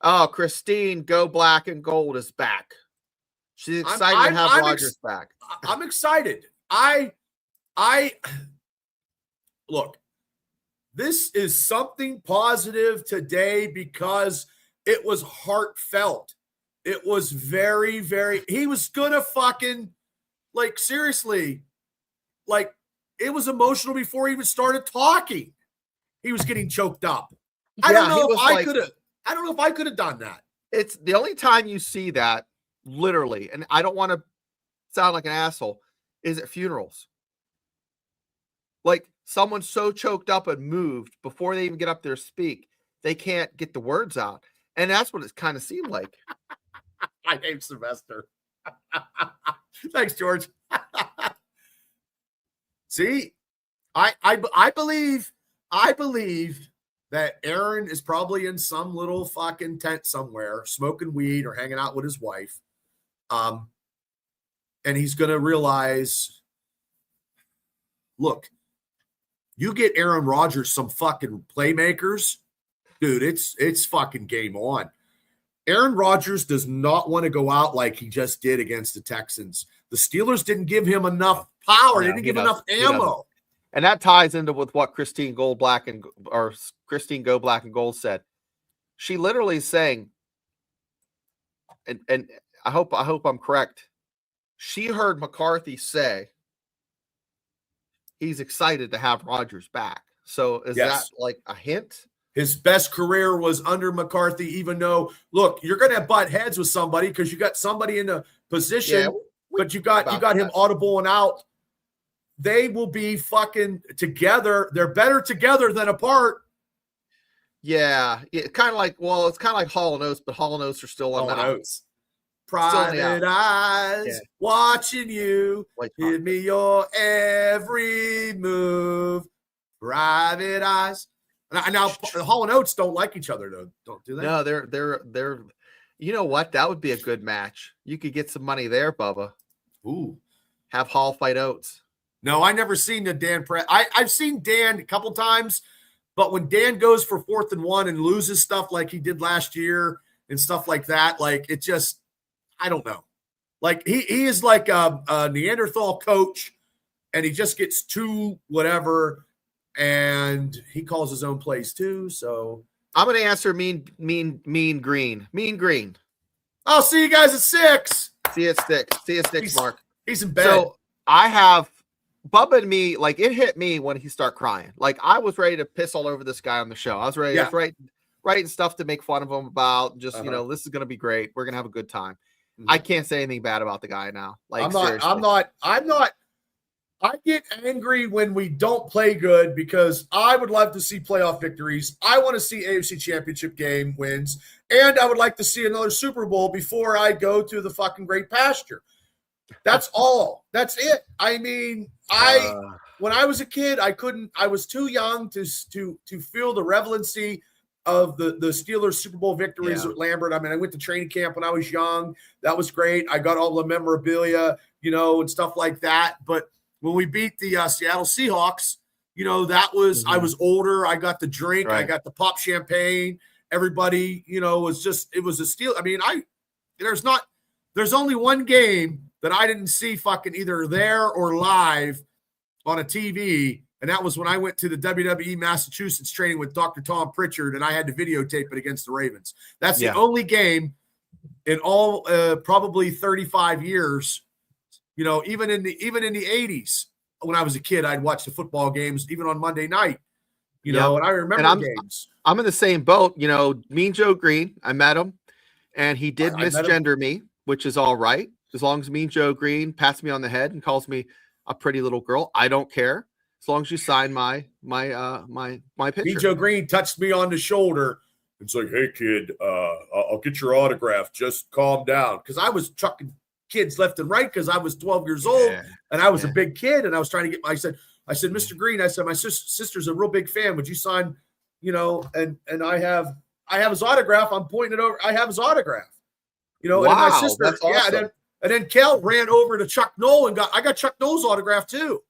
Oh, Christine, Go Black and Gold is back. She's excited to have Rodgers back. I'm excited. Look, this is something positive today because it was heartfelt. It was very, very, he was gonna fucking, like, seriously, like, it was emotional before he even started talking. He was getting choked up. I don't know if I could have done that. It's the only time you see that, literally, and I don't want to sound like an asshole, is at funerals. Like, someone's so choked up and moved before they even get up there to speak, they can't get the words out. And that's what it kind of seemed like. I hate Sylvester. Thanks, George. See, I believe that Aaron is probably in some little fucking tent somewhere, smoking weed or hanging out with his wife. And he's gonna realize, look, you get Aaron Rodgers some fucking playmakers, dude, it's fucking game on. Aaron Rodgers does not want to go out like he just did against the Texans. The Steelers didn't give him enough power. They didn't give him enough ammo. And that ties into with what Christine Go Black and Gold said. She literally is saying, and I hope I'm correct. She heard McCarthy say he's excited to have Rodgers back. So is that like a hint? His best career was under McCarthy, even though, look, you're going to butt heads with somebody because you got somebody in a position, but you got him audible and out. They will be fucking together. They're better together than apart. Yeah. Kind of like, it's kind of like Hall & Oates, but Hall & Oates are still on the outs. Private eyes watching you. Give me your every move. Private eyes. Now Hall & Oates don't like each other, though. Don't do that. No, they're. You know what? That would be a good match. You could get some money there, Bubba. Ooh. Have Hall fight Oates. No, I never seen the Dan press. I've seen Dan a couple times, but when Dan goes for 4th and 1 and loses stuff like he did last year and stuff like that, like it just, I don't know. Like he is like a Neanderthal coach, and he just gets too whatever. And he calls his own plays too. So I'm going to answer mean green. I'll see you guys at 6. See you at 6, Mark. He's in bed. So I have Bubba and me, like it hit me when he started crying. Like I was ready to piss all over this guy on the show. I was ready. I was writing stuff to make fun of him about just, this is going to be great. We're going to have a good time. Mm-hmm. I can't say anything bad about the guy now. Like I'm not. I get angry when we don't play good because I would love to see playoff victories. I want to see AFC Championship game wins, and I would like to see another Super Bowl before I go to the fucking great pasture. That's all. That's it. I mean, when I was a kid, I was too young to feel the relevancy of the Steelers Super Bowl victories with Lambert. I mean, I went to training camp when I was young. That was great. I got all the memorabilia, and stuff like that. But when we beat the Seattle Seahawks, that was, I was older. I got the drink. Right. I got the pop champagne. Everybody, was just, it was a steal. I mean, there's only one game that I didn't see fucking either there or live on a TV, And that was when I went to the WWE Massachusetts training with Dr. Tom Pritchard, and I had to videotape it against the Ravens. That's the only game in all probably 35 years. You know, even in the 80s, when I was a kid, I'd watch the football games even on Monday night. You know, and I remember games. I'm in the same boat. You know, Mean Joe Green, I met him, and he did misgender me, which is all right. As long as Mean Joe Green pats me on the head and calls me a pretty little girl, I don't care. As long as you sign my picture. Mean Joe Green touched me on the shoulder. It's like, hey, kid, I'll get your autograph. Just calm down. Because I was chucking kids left and right because I was 12 years old and I was a big kid and I was trying to get I said, Mr. Green, I said, my sister's a real big fan. Would you sign, you know, and I have his autograph. I'm pointing it over. I have his autograph. You know, wow, and my sister, that's awesome. and then Kel ran over to Chuck Noll and I got Chuck Noll's autograph too.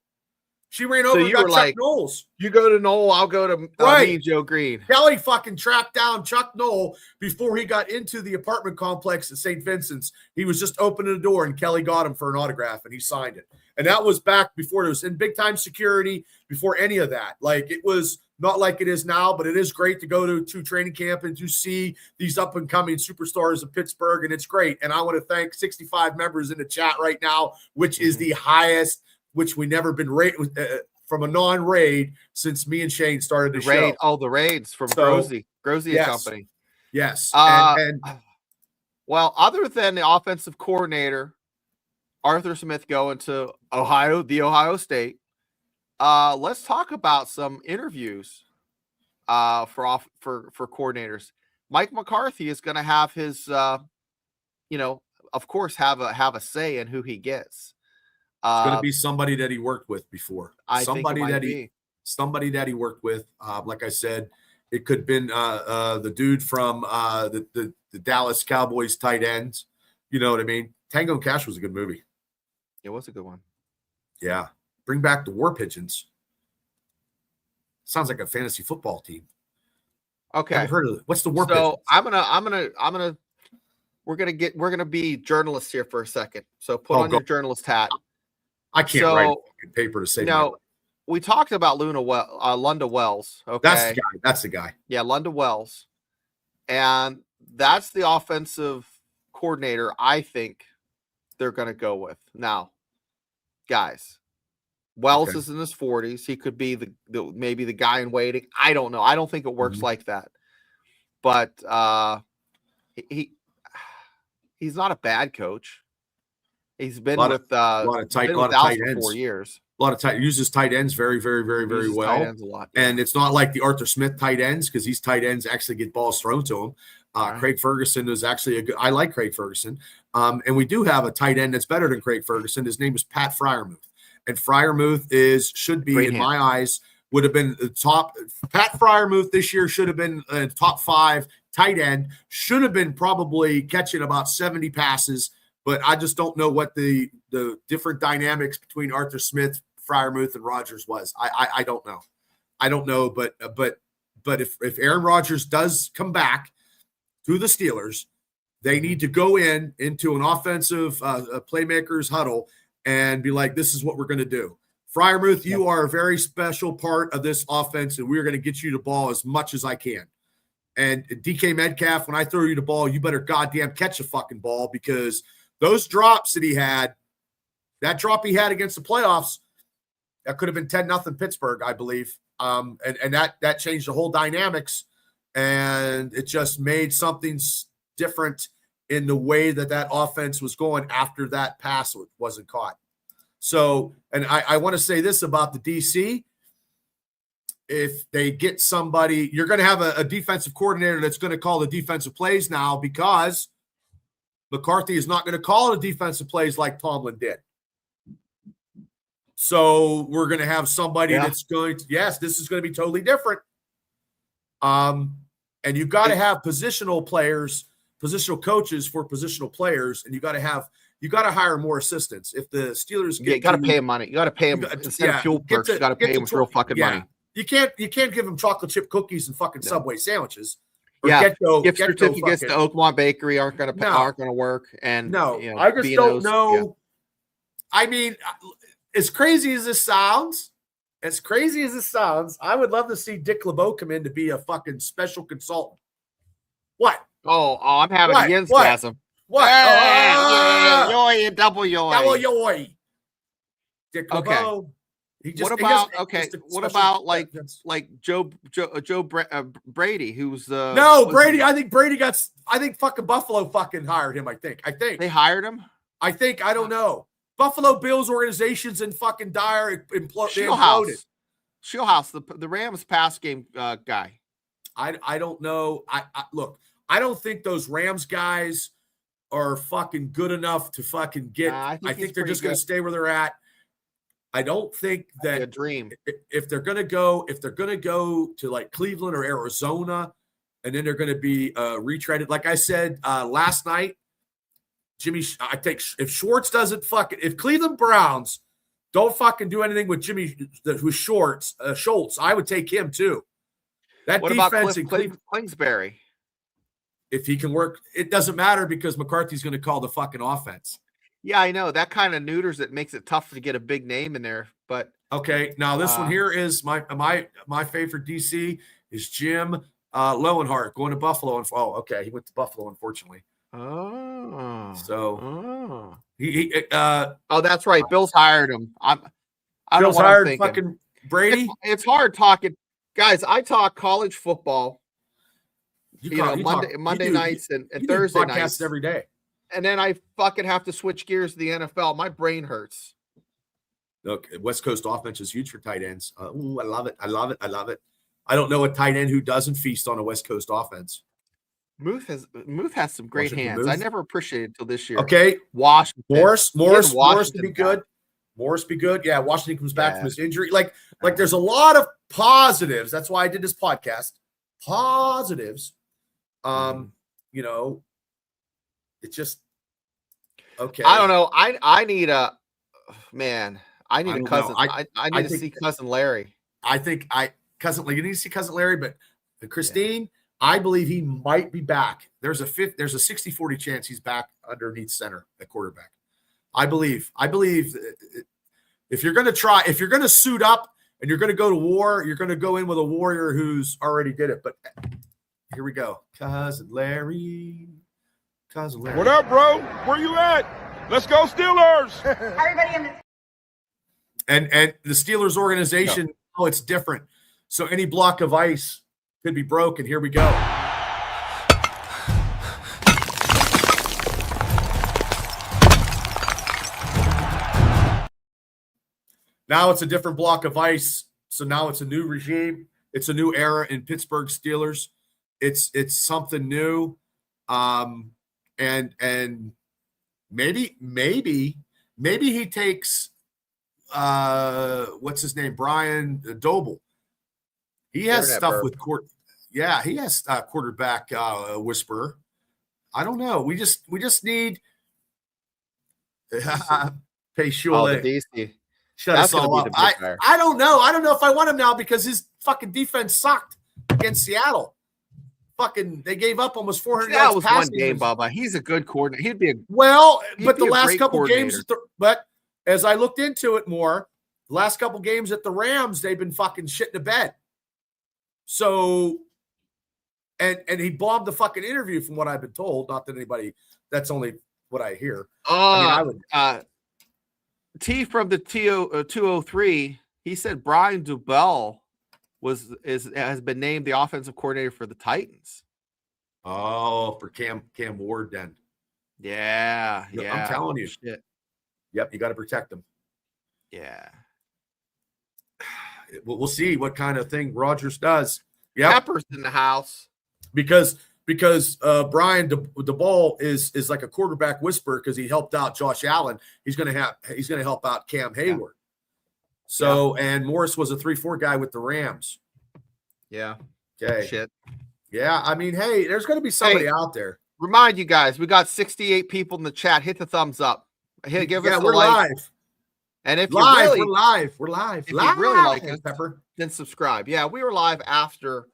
She ran over and got Chuck Noll's. You go to Noll, I'll go to Mean Joe Green. Kelly fucking tracked down Chuck Noll before he got into the apartment complex at St. Vincent's. He was just opening the door, and Kelly got him for an autograph, and he signed it. And that was back before it was in big-time security, before any of that. Like, it was not like it is now, but it is great to go to training camp and to see these up-and-coming superstars of Pittsburgh, and it's great. And I want to thank 65 members in the chat right now, which is the highest, which we never been rated from a non-raid since me and Shane started the show. Oh, the raids from Grozy and Company. Yes. Well, other than the offensive coordinator, Arthur Smith going to Ohio State, let's talk about some interviews for coordinators. Mike McCarthy is going to have his, of course, have a say in who he gets. It's going to be somebody that he worked with before. Somebody that he worked with. Like I said, it could have been the dude from the Dallas Cowboys tight ends. You know what I mean? Tango and Cash was a good movie. It was a good one. Yeah. Bring back the War Pigeons. Sounds like a fantasy football team. Okay. I've heard of it. What's the War Pigeons? So we're gonna be journalists here for a second. So put on your journalist hat. I can't write paper to say. No, we talked about Lunda Wells. Okay, that's the guy. Yeah, Lunda Wells, and that's the offensive coordinator I think they're going to go with. Now, guys, Wells is in his 40s. He could be maybe the guy in waiting. I don't know. I don't think it works like that. But he's not a bad coach. He's been with a lot of tight ends for 4 years. A lot of tight uses tight ends very, very, very, very well. Tight ends a lot, and it's not like the Arthur Smith tight ends because these tight ends actually get balls thrown to them. Craig Ferguson is actually I like Craig Ferguson. And we do have a tight end that's better than Craig Ferguson. His name is Pat Freiermuth. And Freiermuth should be, in my eyes, would have been the top. Pat Freiermuth this year should have been top 5 tight end. Should have been probably catching about 70 passes. But I just don't know what the different dynamics between Arthur Smith, Freiermuth, and Rodgers was. I don't know. I don't know. But if Aaron Rodgers does come back to the Steelers, they need to go into an offensive playmakers huddle and be like, this is what we're going to do. Freiermuth, you are a very special part of this offense, and we're going to get you the ball as much as I can. And DK Metcalf, when I throw you the ball, you better goddamn catch a fucking ball because those drops that he had, that drop he had against the playoffs, that could have been 10-0 Pittsburgh, I believe. And that changed the whole dynamics, and it just made something different in the way that offense was going after that pass wasn't caught. So, and I want to say this about the DC. If they get somebody, you're going to have a defensive coordinator that's going to call the defensive plays now because McCarthy is not going to call the defensive plays like Tomlin did. So we're going to have somebody that's going to, this is going to be totally different. And you've got to have positional players, positional coaches for positional players, and you got to hire more assistants. If the Steelers you got to pay him money. You got to pay him instead of fuel perks. You got to pay him real fucking money. You can't give them chocolate chip cookies and fucking Subway sandwiches. Gift certificates to Oakmont Bakery aren't going to work. And I just don't know. I mean, as crazy as this sounds, as crazy as it sounds, I would love to see Dick LeBeau come in to be a fucking special consultant. What? Oh, I'm having What? a yin spasm. What? Yeah, yoy, double yoy. Double yoy. Dick Okay. LeBeau. He just, What he about doesn't- okay? just a What special about like defense. Brady, who's No, was Brady. he- I think Brady got. I think fucking Buffalo fucking hired him. I think. they hired him. I don't know. Buffalo Bills organization's in fucking dire imploded. Shieldhouse, the Rams pass game guy. I don't know. I look. I don't think those Rams guys are fucking good enough to fucking get. Nah, I think they're just going to stay where they're at. I don't think A that dream. if they're going to go to like Cleveland or Arizona, and then they're going to be retreaded. Like I said last night, Jimmy. I think if Schwartz doesn't fucking, if Cleveland Browns don't fucking do anything with Jimmy who's Schultz, I would take him too. That What about defense in Cleveland, Kingsbury? if he can work, it doesn't matter because McCarthy's going to call the fucking offense. Yeah, I know that kind of neuters it, makes it tough to get a big name in there. But Okay, now this one here is my favorite DC is Jim Lowenhart going to Buffalo. Okay, he went to Buffalo, unfortunately. So that's right. Bill's hired him. I don't know Bill's what I'm hired thinking. fucking Brady. It's hard talking, guys. I talk college football. Monday nights and you do Thursday podcasts nights every day. and then I fucking have to switch gears to the NFL. My brain hurts. Look, West Coast offense is huge for tight ends. I love it. I don't know a tight end who doesn't feast on a West Coast offense. Muth has some great Washington hands. Muth. I never appreciated until this year. Okay, Washington. Morris Washington be guy. good. Morris be good. Yeah, Washington comes back from his injury. Like there's a lot of positives. That's why I did this podcast. Positives. It's just okay. I don't know. I need a man. I need I a don't cousin. know. I need to see cousin Larry. I think you need to see cousin Larry, but Christine, I believe he might be back. There's a 60-40 chance he's back underneath center at quarterback. I believe if you're going to suit up and you're going to go to war, you're going to go in with a warrior who's already did it. But here we go. Cousin Larry. What up, bro? Where you at? Let's go Steelers! Everybody in the And the Steelers organization, it's different. So any block of ice could be broken. Here we go. Now it's a different block of ice. So now it's a new regime. It's a new era in Pittsburgh Steelers. It's something new. And maybe he takes what's his name? Brian Doble. He has stuff with court. Yeah, he has quarterback whisperer. I don't know. We just need pay Shule. The DC. Shut That's us all gonna up. be the big hire. I don't know. I don't know if I want him now because his fucking defense sucked against Seattle. Fucking, they gave up almost 400 That yards was one passing. game, Bubba. He's a good coordinator. He'd be a But the be a last great couple games, coordinator. but as I looked into it more, the last couple games at the Rams, they've been fucking shit in the bed. So, and he bombed the fucking interview from what I've been told. Not that anybody, that's only what I hear. I would. T from the 203, he said Brian Dubell has been named the offensive coordinator for the Titans. Oh, for Cam Ward then. Yeah. I'm telling you. Shit. Yep, you got to protect them. Yeah. We'll see what kind of thing Rodgers does. Yeah, Pepper's in the house. because Brian DeBall is like a quarterback whisperer because he helped out Josh Allen. He's going to help out Cam Hayward. So and Morris was a 3-4 guy with the Rams. Yeah. Okay. Shit. Yeah, I mean, hey, there's going to be somebody out there. Remind you guys, we got 68 people in the chat. Hit the thumbs up. Give us a we're like. live. And if We're live. If you really like us, Pepper, then subscribe. Yeah, we were live after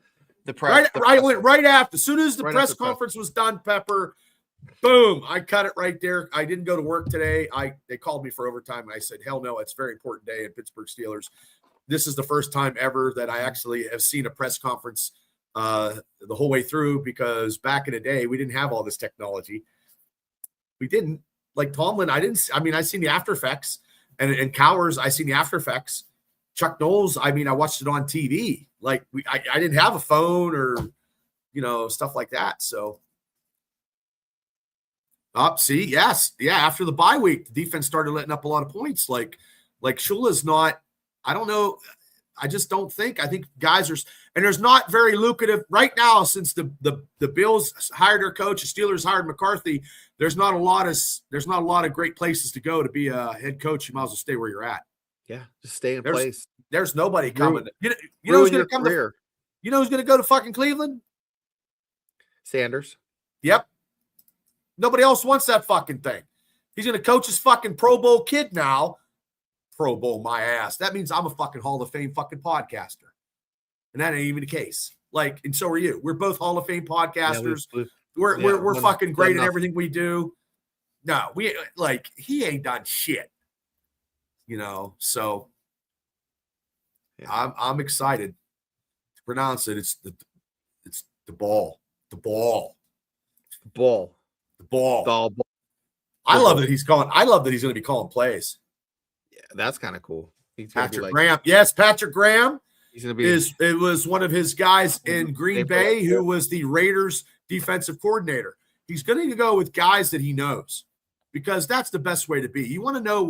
the press. Went right after. As soon as the Right press after press. conference was done, Pepper, boom, I cut it right there. I didn't go to work today. They called me for overtime. And I said, hell no, it's a very important day in Pittsburgh Steelers. this is the first time ever that I actually have seen a press conference the whole way through, because back in the day, we didn't have all this technology. We didn't. Like Tomlin, I seen the after effects, and Cowers, I seen the after effects. Chuck Knowles, I watched it on TV. Like I didn't have a phone or, stuff like that. So, see, yes. Yeah, after the bye week, the defense started letting up a lot of points. Like Shula's not, I don't know. I just don't think. I think guys are, and there's not very lucrative right now since the Bills hired their coach, the Steelers hired McCarthy. There's not a lot of great places to go to be a head coach. You might as well stay where you're at. Yeah, just stay in place. There's nobody coming. You know who's going to come? You know who's going to go to fucking Cleveland? Sanders. Yep. Nobody else wants that fucking thing. He's going to coach his fucking Pro Bowl kid now. Pro Bowl my ass. That means I'm a fucking Hall of Fame fucking podcaster. And that ain't even the case. Like, and so are you. We're both Hall of Fame podcasters. Yeah, we're fucking great at everything we do. No, he ain't done shit. So yeah. I'm excited to pronounce it. It's the ball. The ball. The ball. The ball. The ball. I love that he's going to be calling plays. Yeah, that's kind of cool. Patrick Graham. Yes, Patrick Graham. He's going to be it was one of his guys in Green Bay who was the Raiders defensive coordinator. He's going to go with guys that he knows, because that's the best way to be. You want to know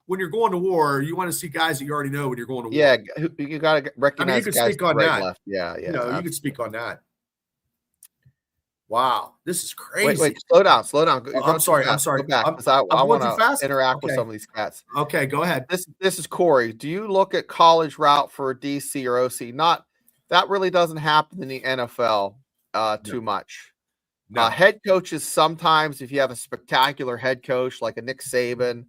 when you're going to war, you want to see guys that you already know when you're going to war. Yeah, you got to recognize you can speak on that. Left. Yeah. You can speak on that. Wow, this is crazy. Wait, slow down. I'm sorry. Go back, I want to interact with some of these cats. Okay, go ahead. This is Corey. Do you look at college route for DC or OC? Not that really doesn't happen in the NFL too much. No. Head coaches sometimes, if you have a spectacular head coach like a Nick Saban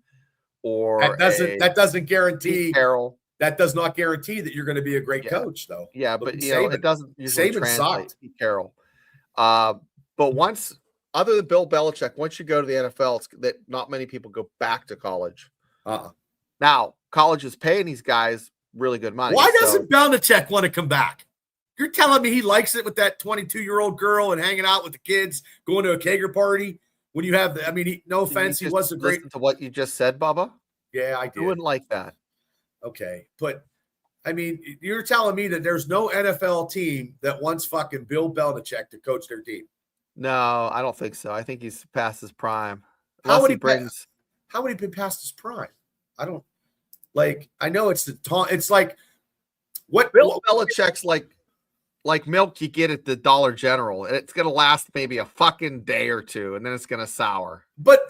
or that doesn't guarantee Carroll. That does not guarantee that you're going to be a great coach, though. Yeah, but it doesn't usually translate. Carroll. But once, other than Bill Belichick, once you go to the NFL, it's that not many people go back to college. Now, college is paying these guys really good money. Why doesn't Belichick want to come back? You're telling me he likes it with that 22-year-old girl and hanging out with the kids, going to a kegger party when you have no offense, he was a great. Listen to what you just said, Bubba? Yeah, I did. I wouldn't like that. Okay, but you're telling me that there's no NFL team that wants fucking Bill Belichick to coach their team? No, I don't think so. I think he's past his prime. How would he been past his prime? I don't I know it's it's like what Bill Belichick's like milk you get at the Dollar General. It's gonna last maybe a fucking day or two, and then it's gonna sour. But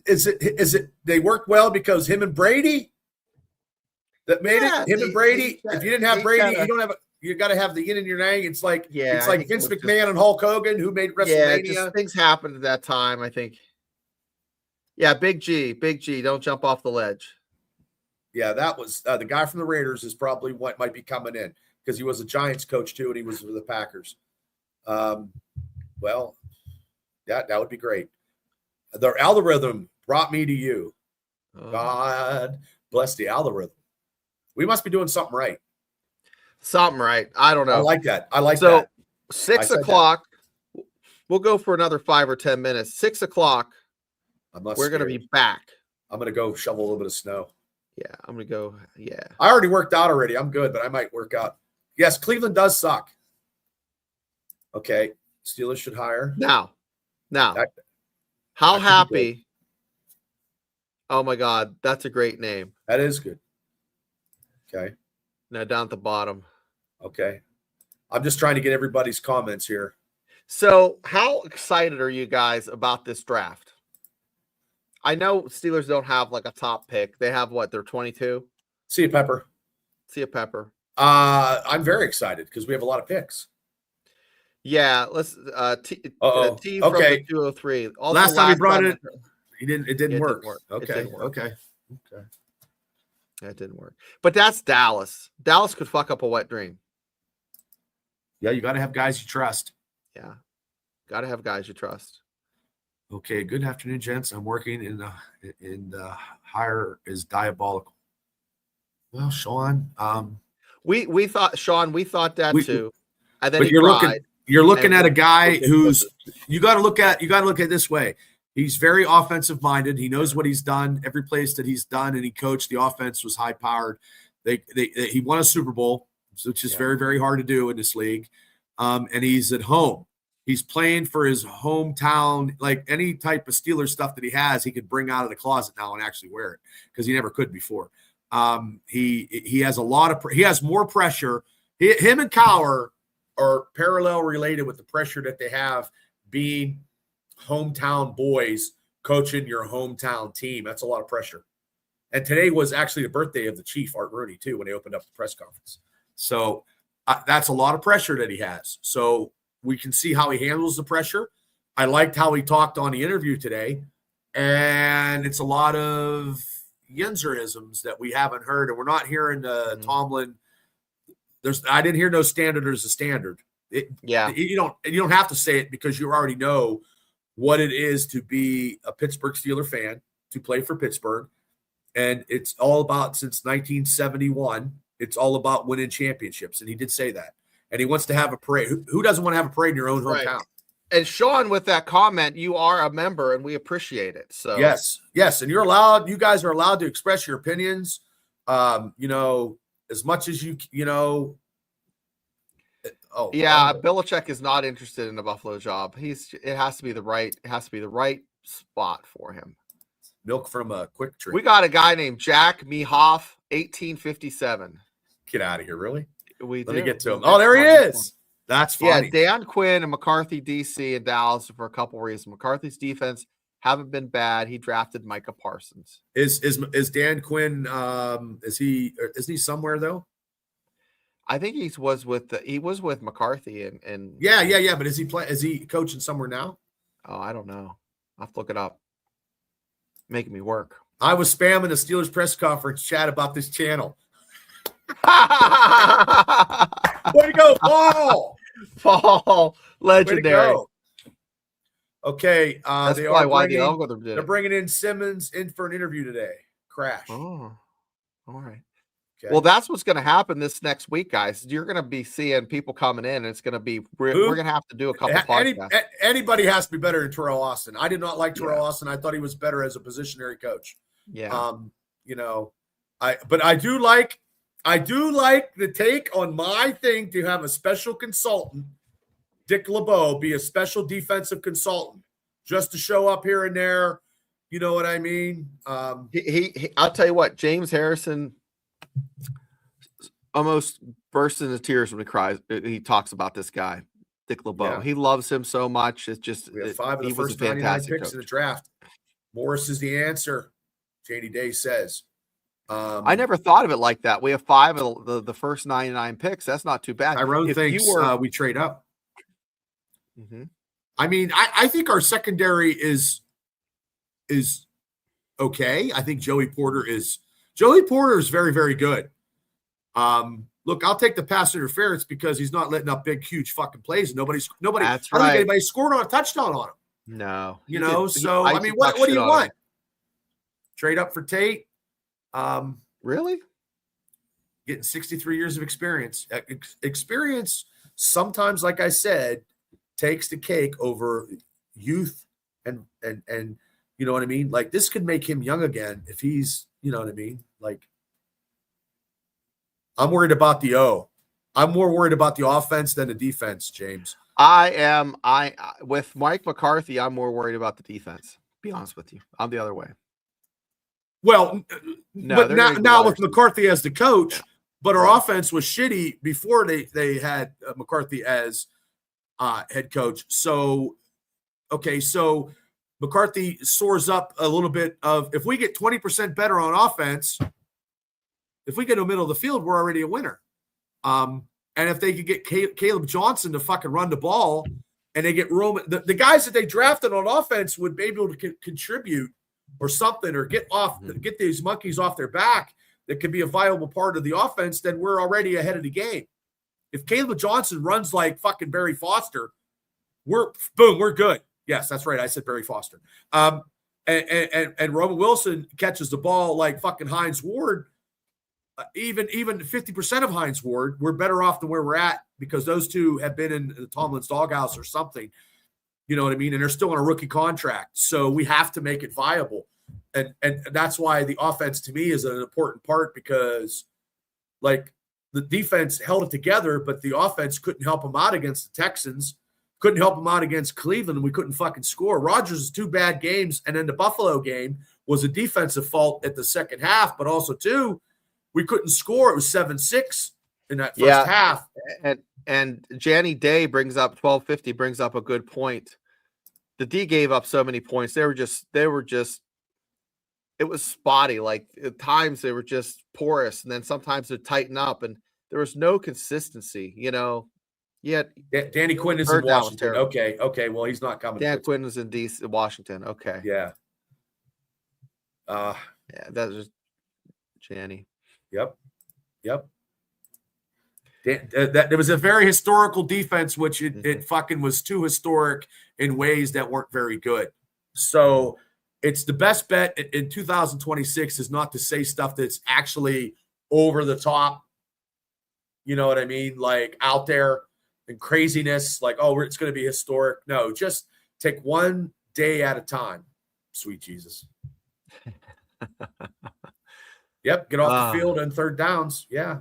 is it they work well because him and Brady that made it? Him and Brady. If you didn't have Brady, you got to have the yin and your yang. It's like Vince McMahon and Hulk Hogan who made WrestleMania. Yeah, things happened at that time, I think. Yeah, Big G, don't jump off the ledge. Yeah, that was the guy from the Raiders is probably what might be coming in because he was a Giants coach too, and he was for the Packers. Well, that would be great. The algorithm brought me to you. God bless the algorithm. We must be doing something right. I don't know. I like that. So 6 o'clock, we'll go for another 5 or 10 minutes. 6 o'clock, we're going to be back. I'm going to go shovel a little bit of snow. Yeah, I'm going to go. Yeah. I already worked out already. I'm good, but I might work out. Yes, Cleveland does suck. Okay. Steelers should hire. Now, how happy. Oh my God. That's a great name. That is good. Okay. Now down at the bottom. Okay. I'm just trying to get everybody's comments here. So how excited are you guys about this draft? I know Steelers don't have like a top pick. They have what? They're 22? See you, Pepper. I'm very excited because we have a lot of picks. Yeah. Let's T from the 203. Also, last time he brought it, it didn't work. Okay. That didn't work. But that's Dallas. Dallas could fuck up a wet dream. Yeah, you got to have guys you trust. Yeah. Got to have guys you trust. Okay, good afternoon, gents. I'm working in the hire is diabolical. Well, Sean, We thought, Sean, we thought that We- too. And then but he you're cried. looking And at a we're- guy who's you got to look at it this way. He's very offensive minded. He knows what he's done. Every place that he's done and he coached, the offense was high powered. He won a Super Bowl, which is very, very hard to do in this league. And he's at home. He's playing for his hometown. Like any type of Steelers stuff that he has, he could bring out of the closet now and actually wear it because he never could before. He has he has more pressure. Him and Cowher are parallel related with the pressure that they have being hometown boys coaching your hometown team. That's a lot of pressure. And today was actually the birthday of the Chief, Art Rooney, too, when they opened up the press conference. So that's a lot of pressure that he has. So we can see how he handles the pressure. I liked how he talked on the interview today. And it's a lot of Yenzerisms that we haven't heard. And we're not hearing Tomlin. I didn't hear no standard as a standard. You don't have to say it because you already know what it is to be a Pittsburgh Steeler fan, to play for Pittsburgh. And it's all about, since 1971, it's all about winning championships. And he did say that. And he wants to have a parade. Who doesn't want to have a parade in your own hometown? Right. And Sean, with that comment, you are a member and we appreciate it. So yes. And you guys are allowed to express your opinions. As much as you Belichick is not interested in a Buffalo job. It has to be the right spot for him. Milk from a quick tree. We got a guy named Jack Mehoff, 1857. Get out of here, really? Let me get to him. Oh, there he is. That's funny. Yeah, Dan Quinn and McCarthy DC in Dallas for a couple reasons. McCarthy's defense haven't been bad. He drafted Micah Parsons. Is Dan Quinn? Isn't he somewhere though? I think he was with McCarthy and yeah. But is he coaching somewhere now? Oh, I don't know. I'll have to look it up. Making me work. I was spamming the Steelers press conference chat about this channel. Way to go, Paul! Paul, legendary. Okay, that's probably why the algorithm did. They're bringing in Simmons in for an interview today. Crash. Oh, all right. Okay. Well, that's what's going to happen this next week, guys. You're going to be seeing people coming in, and it's going to be we're going to have to do a couple podcasts. Anybody has to be better than Terrell Austin. I did not like Terrell Austin. I thought he was better as a positionary coach. Yeah. But I do like the take on my thing to have a special consultant, Dick LeBeau, be a special defensive consultant, just to show up here and there. You know what I mean? I'll tell you what, James Harrison almost bursts into tears when he talks about this guy, Dick LeBeau. Yeah. He loves him so much. It's just we have 5 of the first 99 picks in the draft. Morris is the answer, JD Day says. I never thought of it like that. We have 5 of the first 99 picks. That's not too bad. Tyrone thinks we trade up. Mm-hmm. I mean, I think our secondary is okay. I think Joey Porter is very, very good. Look, I'll take the pass interference because he's not letting up big, huge fucking plays. Nobody. That's I don't right. think anybody scored on a touchdown on him. No, I mean, what do you want? Trade up for Tate. Really? Getting 63 years of experience. Experience sometimes, like I said, takes the cake over youth and you know what I mean? Like, this could make him young again if he's, you know what I mean? Like, I'm worried about the O. I'm more worried about the offense than the defense, James. With Mike McCarthy, I'm more worried about the defense. Be honest with you. I'm the other way. Well, but now with McCarthy as the coach, but our offense was shitty before they had McCarthy as head coach. So McCarthy soars up a little bit of, if we get 20% better on offense, if we get in the middle of the field, we're already a winner. And if they could get Caleb Johnson to fucking run the ball and they get Roman, the guys that they drafted on offense would be able to contribute or something, or get these monkeys off their back that could be a viable part of the offense, then we're already ahead of the game. If Caleb Johnson runs like fucking Barry Foster, we're good. Yes, that's right. I said Barry Foster. And Roman Wilson catches the ball like fucking Hines Ward. Even 50% of Hines Ward, we're better off than where we're at because those two have been in the Tomlin's doghouse or something. You know what I mean? And they're still on a rookie contract. So we have to make it viable. And that's why the offense to me is an important part because like the defense held it together, but the offense couldn't help them out against the Texans, couldn't help them out against Cleveland, and we couldn't fucking score. Rodgers' 2 bad games, and then the Buffalo game was a defensive fault at the second half, but also too, we couldn't score. It was 7-6 in that first half. And Janny Day brings up 1250 brings up a good point. The D gave up so many points. They were just it was spotty. Like at times they were just porous, and then sometimes they'd tighten up, and there was no consistency, you know. Yet Danny Quinn is in Washington. Okay. Well, he's not coming. Dan Quinn is in DC, Washington. Okay. Yeah. Yeah, that was Janny. Yep. There was a very historical defense, which it fucking was too historic in ways that weren't very good. So it's the best bet in 2026 is not to say stuff that's actually over the top. You know what I mean? Like out there and craziness, like, oh, it's going to be historic. No, just take one day at a time. Sweet Jesus. Yep, get off the field on third downs. Yeah,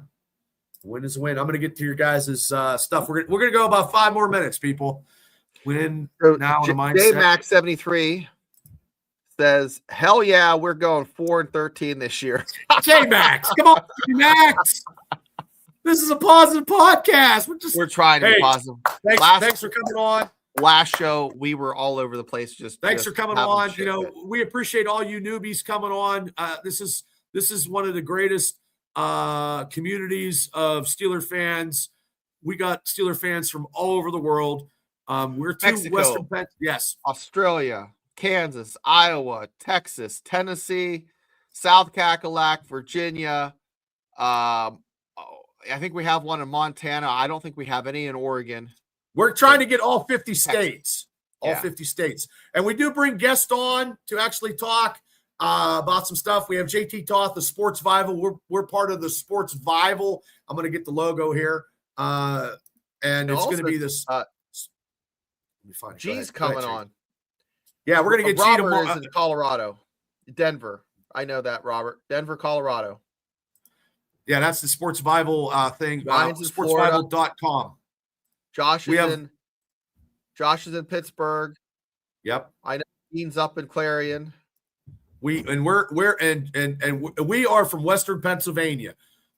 win is a win. I'm going to get to your guys' stuff. We're going to go about 5 more minutes, people. Win now in the mindset. JMax73 says, "Hell yeah, we're going 4-13 this year." J-Max, come on, Max. This is a positive podcast. We're trying to be positive. Thanks for coming on. Last show, we were all over the place. Thanks for coming on. You know, we appreciate all you newbies coming on. This is one of the greatest communities of Steeler fans. We got Steeler fans from all over the world. We're Mexico, Western yes, Australia, Kansas, Iowa, Texas, Tennessee, South Cackalack, Virginia. I think we have one in Montana. I don't think we have any in Oregon. We're trying to get all 50 states. All 50 states. And we do bring guests on to actually talk about some stuff. We have JT Toth, the Sports Vival. We're part of the Sports Vival. I'm going to get the logo here. And it's going to be this. G's coming on. Yeah, we're going to get G tomorrow. Robert is in Colorado. Denver. I know that, Robert. Denver, Colorado. Yeah, that's the Sports Vival thing. Sportsvival.com. Josh is in Pittsburgh. Yep. I know Dean's up in Clarion. We are from Western Pennsylvania.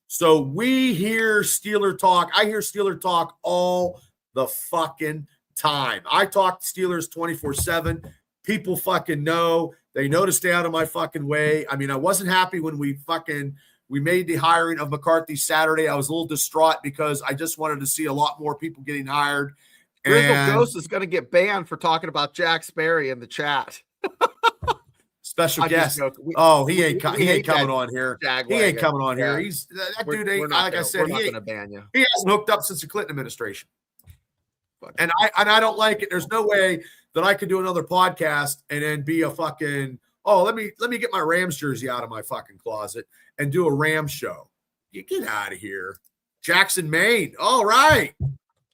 So we hear Steeler talk. I hear Steeler talk all the fucking time. I talk Steelers 24/7. People fucking know. They know to stay out of my fucking way. I mean, I wasn't happy when we made the hiring of McCarthy Saturday. I was a little distraught because I just wanted to see a lot more people getting hired. Grizzle Ghost is going to get banned for talking about Jack Sperry in the chat. Special guest. He ain't coming on here. He ain't coming on here. He's that dude. Ain't like I said. He ain't going to ban you. He hasn't hooked up since the Clinton administration. And I don't like it. There's no way that I could do another podcast and then be a fucking let me get my Rams jersey out of my fucking closet and do a Rams show. You get out of here. Jackson, Maine. All right.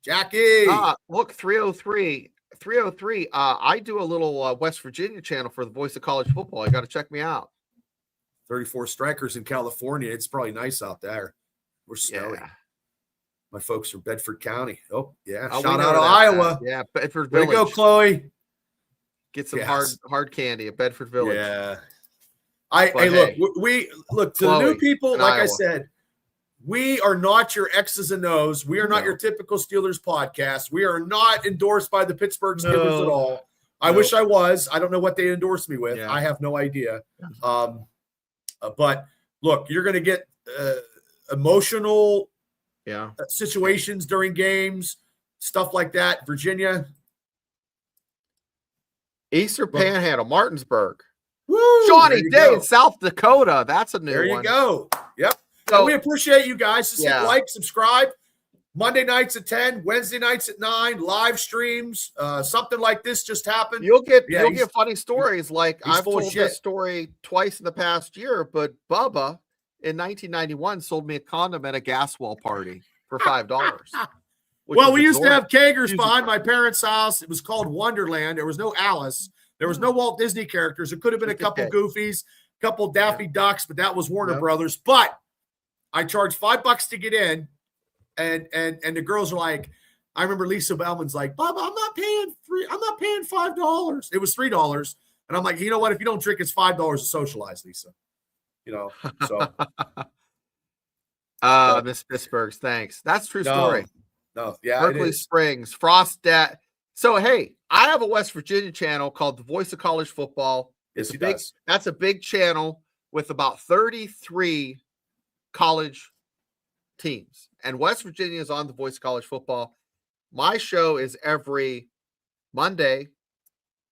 Jackie. Look, 303. I do a little West Virginia channel for the Voice of College Football. You got to check me out. 34 strikers in California. It's probably nice out there. We're snowy. Yeah. My folks from Bedford County. Oh, yeah. Shout out to Iowa. Yeah, Bedford Village. There you go, Chloe. Get some hard candy at Bedford Village. Yeah. We look to Chloe, the new people, like Iowa. I said, we are not your X's and O's. We are not your typical Steelers podcast. We are not endorsed by the Pittsburgh Steelers at all. I wish I was. I don't know what they endorsed me with. Yeah. I have no idea. But look, you're going to get emotional situations during games, stuff like that. Virginia. Eastern Panhandle, Martinsburg. Woo, Johnny Day in South Dakota. That's a new one. There you go. Yep. So we appreciate you guys. Just like, subscribe. Monday nights at 10, Wednesday nights at 9, live streams. Something like this just happened. You'll get Yeah, funny stories. Like he's I've full of told shit. this story twice in the past year, but Bubba in 1991 sold me a condom at a gas wall party for $5. Well, we used to have kegers behind my parents' house. It was called Wonderland. There was no Alice. There was no Walt Disney characters. There could have been a couple Goofies, a couple Daffy Ducks, but that was Warner Brothers. But I charged $5 to get in, and the girls are like, I remember Lisa Bellman's like, Bubba, I'm not paying $5. It was $3. And I'm like, you know what? If you don't drink, it's $5 to socialize, Lisa. You know, so. Miss Pittsburgh's, thanks. That's true story. No, yeah. Berkeley Springs, Frostat. So hey, I have a West Virginia channel called The Voice of College Football. Yes, That's a big channel with about 33 college teams. And West Virginia is on The Voice of College Football. My show is every Monday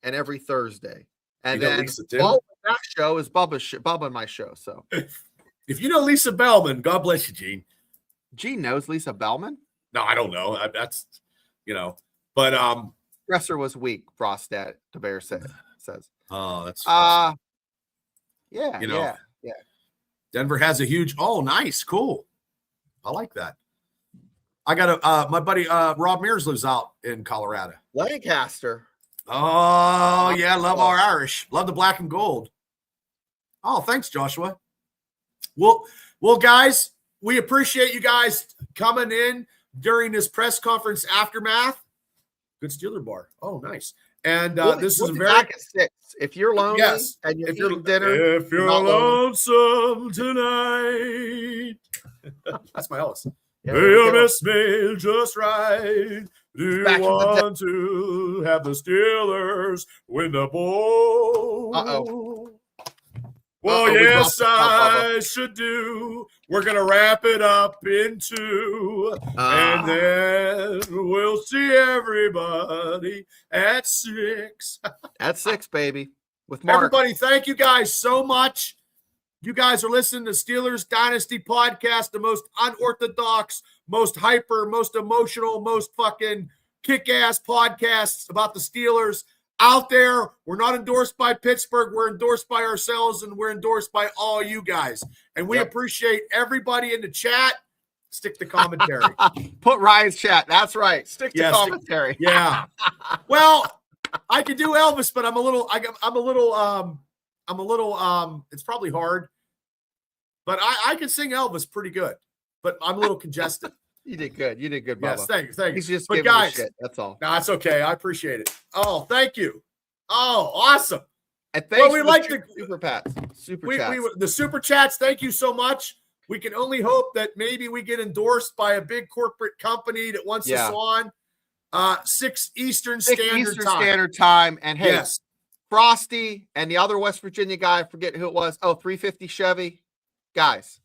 and every Thursday. And then that show is Bubba and my show. So if you know Lisa Bellman, God bless you, Gene. Gene knows Lisa Bellman? No, I don't know. That's, but Dresser was weak, Frostat, DeBear says. Oh, that's yeah. Denver has a huge, nice, cool. I like that. I got my buddy Rob Mears lives out in Colorado. Lancaster. Oh, yeah, love our Irish. Love the black and gold. Oh, thanks, Joshua. Well, guys, we appreciate you guys coming in during this press conference aftermath. Good Steeler bar. Oh, nice. And this is a very back at 6. If you're lonely and you're eating dinner, if you're lonesome tonight. That's my Ellis. Yeah, you miss me just right. Do you want to have the Steelers win the bowl? Well, yes, I should do. We're going to wrap it up in 2. And then we'll see everybody at 6. At 6, baby. With Mark. Everybody, thank you guys so much. You guys are listening to Steelers Dynasty Podcast, the most unorthodox, most hyper, most emotional, most fucking kick-ass podcasts about the Steelers out there. We're not endorsed by Pittsburgh. We're endorsed by ourselves, and we're endorsed by all you guys. And we appreciate everybody in the chat. Stick to commentary. Put Ryan's chat. That's right. Stick to commentary. Yeah. Well, I could do Elvis, but I'm a little, it's probably hard, but I can sing Elvis pretty good, but I'm a little congested. You did good. Bubba. Yes, thank you. He's just giving me shit. That's all. No, it's okay. I appreciate it. Oh, thank you. Oh, awesome. And thanks we for like the super chats. The super chats. Thank you so much. We can only hope that maybe we get endorsed by a big corporate company that wants us on. 6 Eastern Standard Time. And hey, Frosty and the other West Virginia guy, I forget who it was. 350 Chevy. Guys,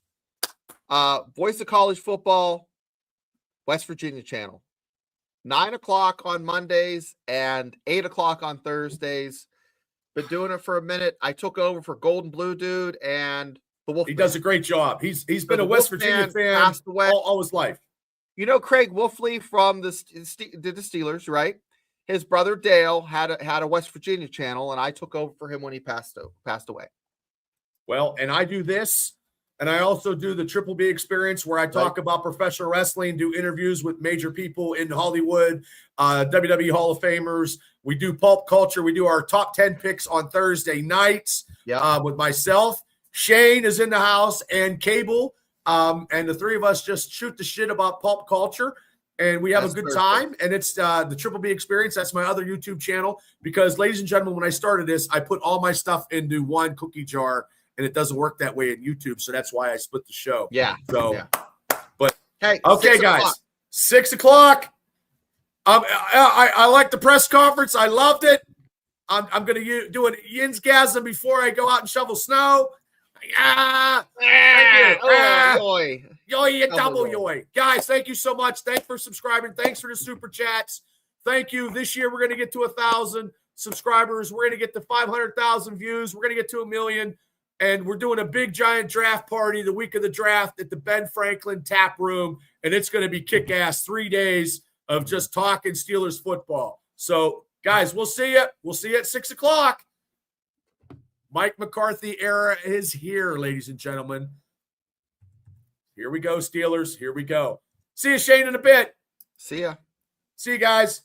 Voice of College Football, West Virginia channel. 9 o'clock on Mondays and 8 o'clock on Thursdays. Been doing it for a minute. I took over for Golden Blue Dude and the Wolf. He does a great job. He's been a West Virginia fan all his life. You know Craig Wolfley from the Steelers, right? His brother Dale had a West Virginia channel, and I took over for him when he passed away. Well, and I do this, and I also do the Triple B Experience, where I talk about professional wrestling, do interviews with major people in Hollywood, WWE Hall of Famers. We do pulp culture. We do our top 10 picks on Thursday nights with myself. Shane is in the house, and Cable. And the 3 of us just shoot the shit about pulp culture, and we have a good time. And it's the Triple B Experience. That's my other YouTube channel, because, ladies and gentlemen, when I started this, I put all my stuff into one cookie jar, and it doesn't work that way in YouTube. So that's why I split the show. Yeah. So, but hey, okay, guys, 6 o'clock. I like the press conference. I loved it. I'm going to do an Yinsgasm before I go out and shovel snow. Yoy. Guys, thank you so much. Thanks for subscribing. Thanks for the super chats. Thank you. This year we're going to get to 1,000 subscribers. We're going to get to 500,000 views. We're going to get to 1 million. And we're doing a big giant draft party the week of the draft at the Ben Franklin Tap Room. and it's going to be kick-ass 3 days of just talking Steelers football. So, guys, we'll see you. We'll see you at 6 o'clock. Mike McCarthy era is here, ladies and gentlemen. Here we go, Steelers. Here we go. See you, Shane, in a bit. See ya. See you guys.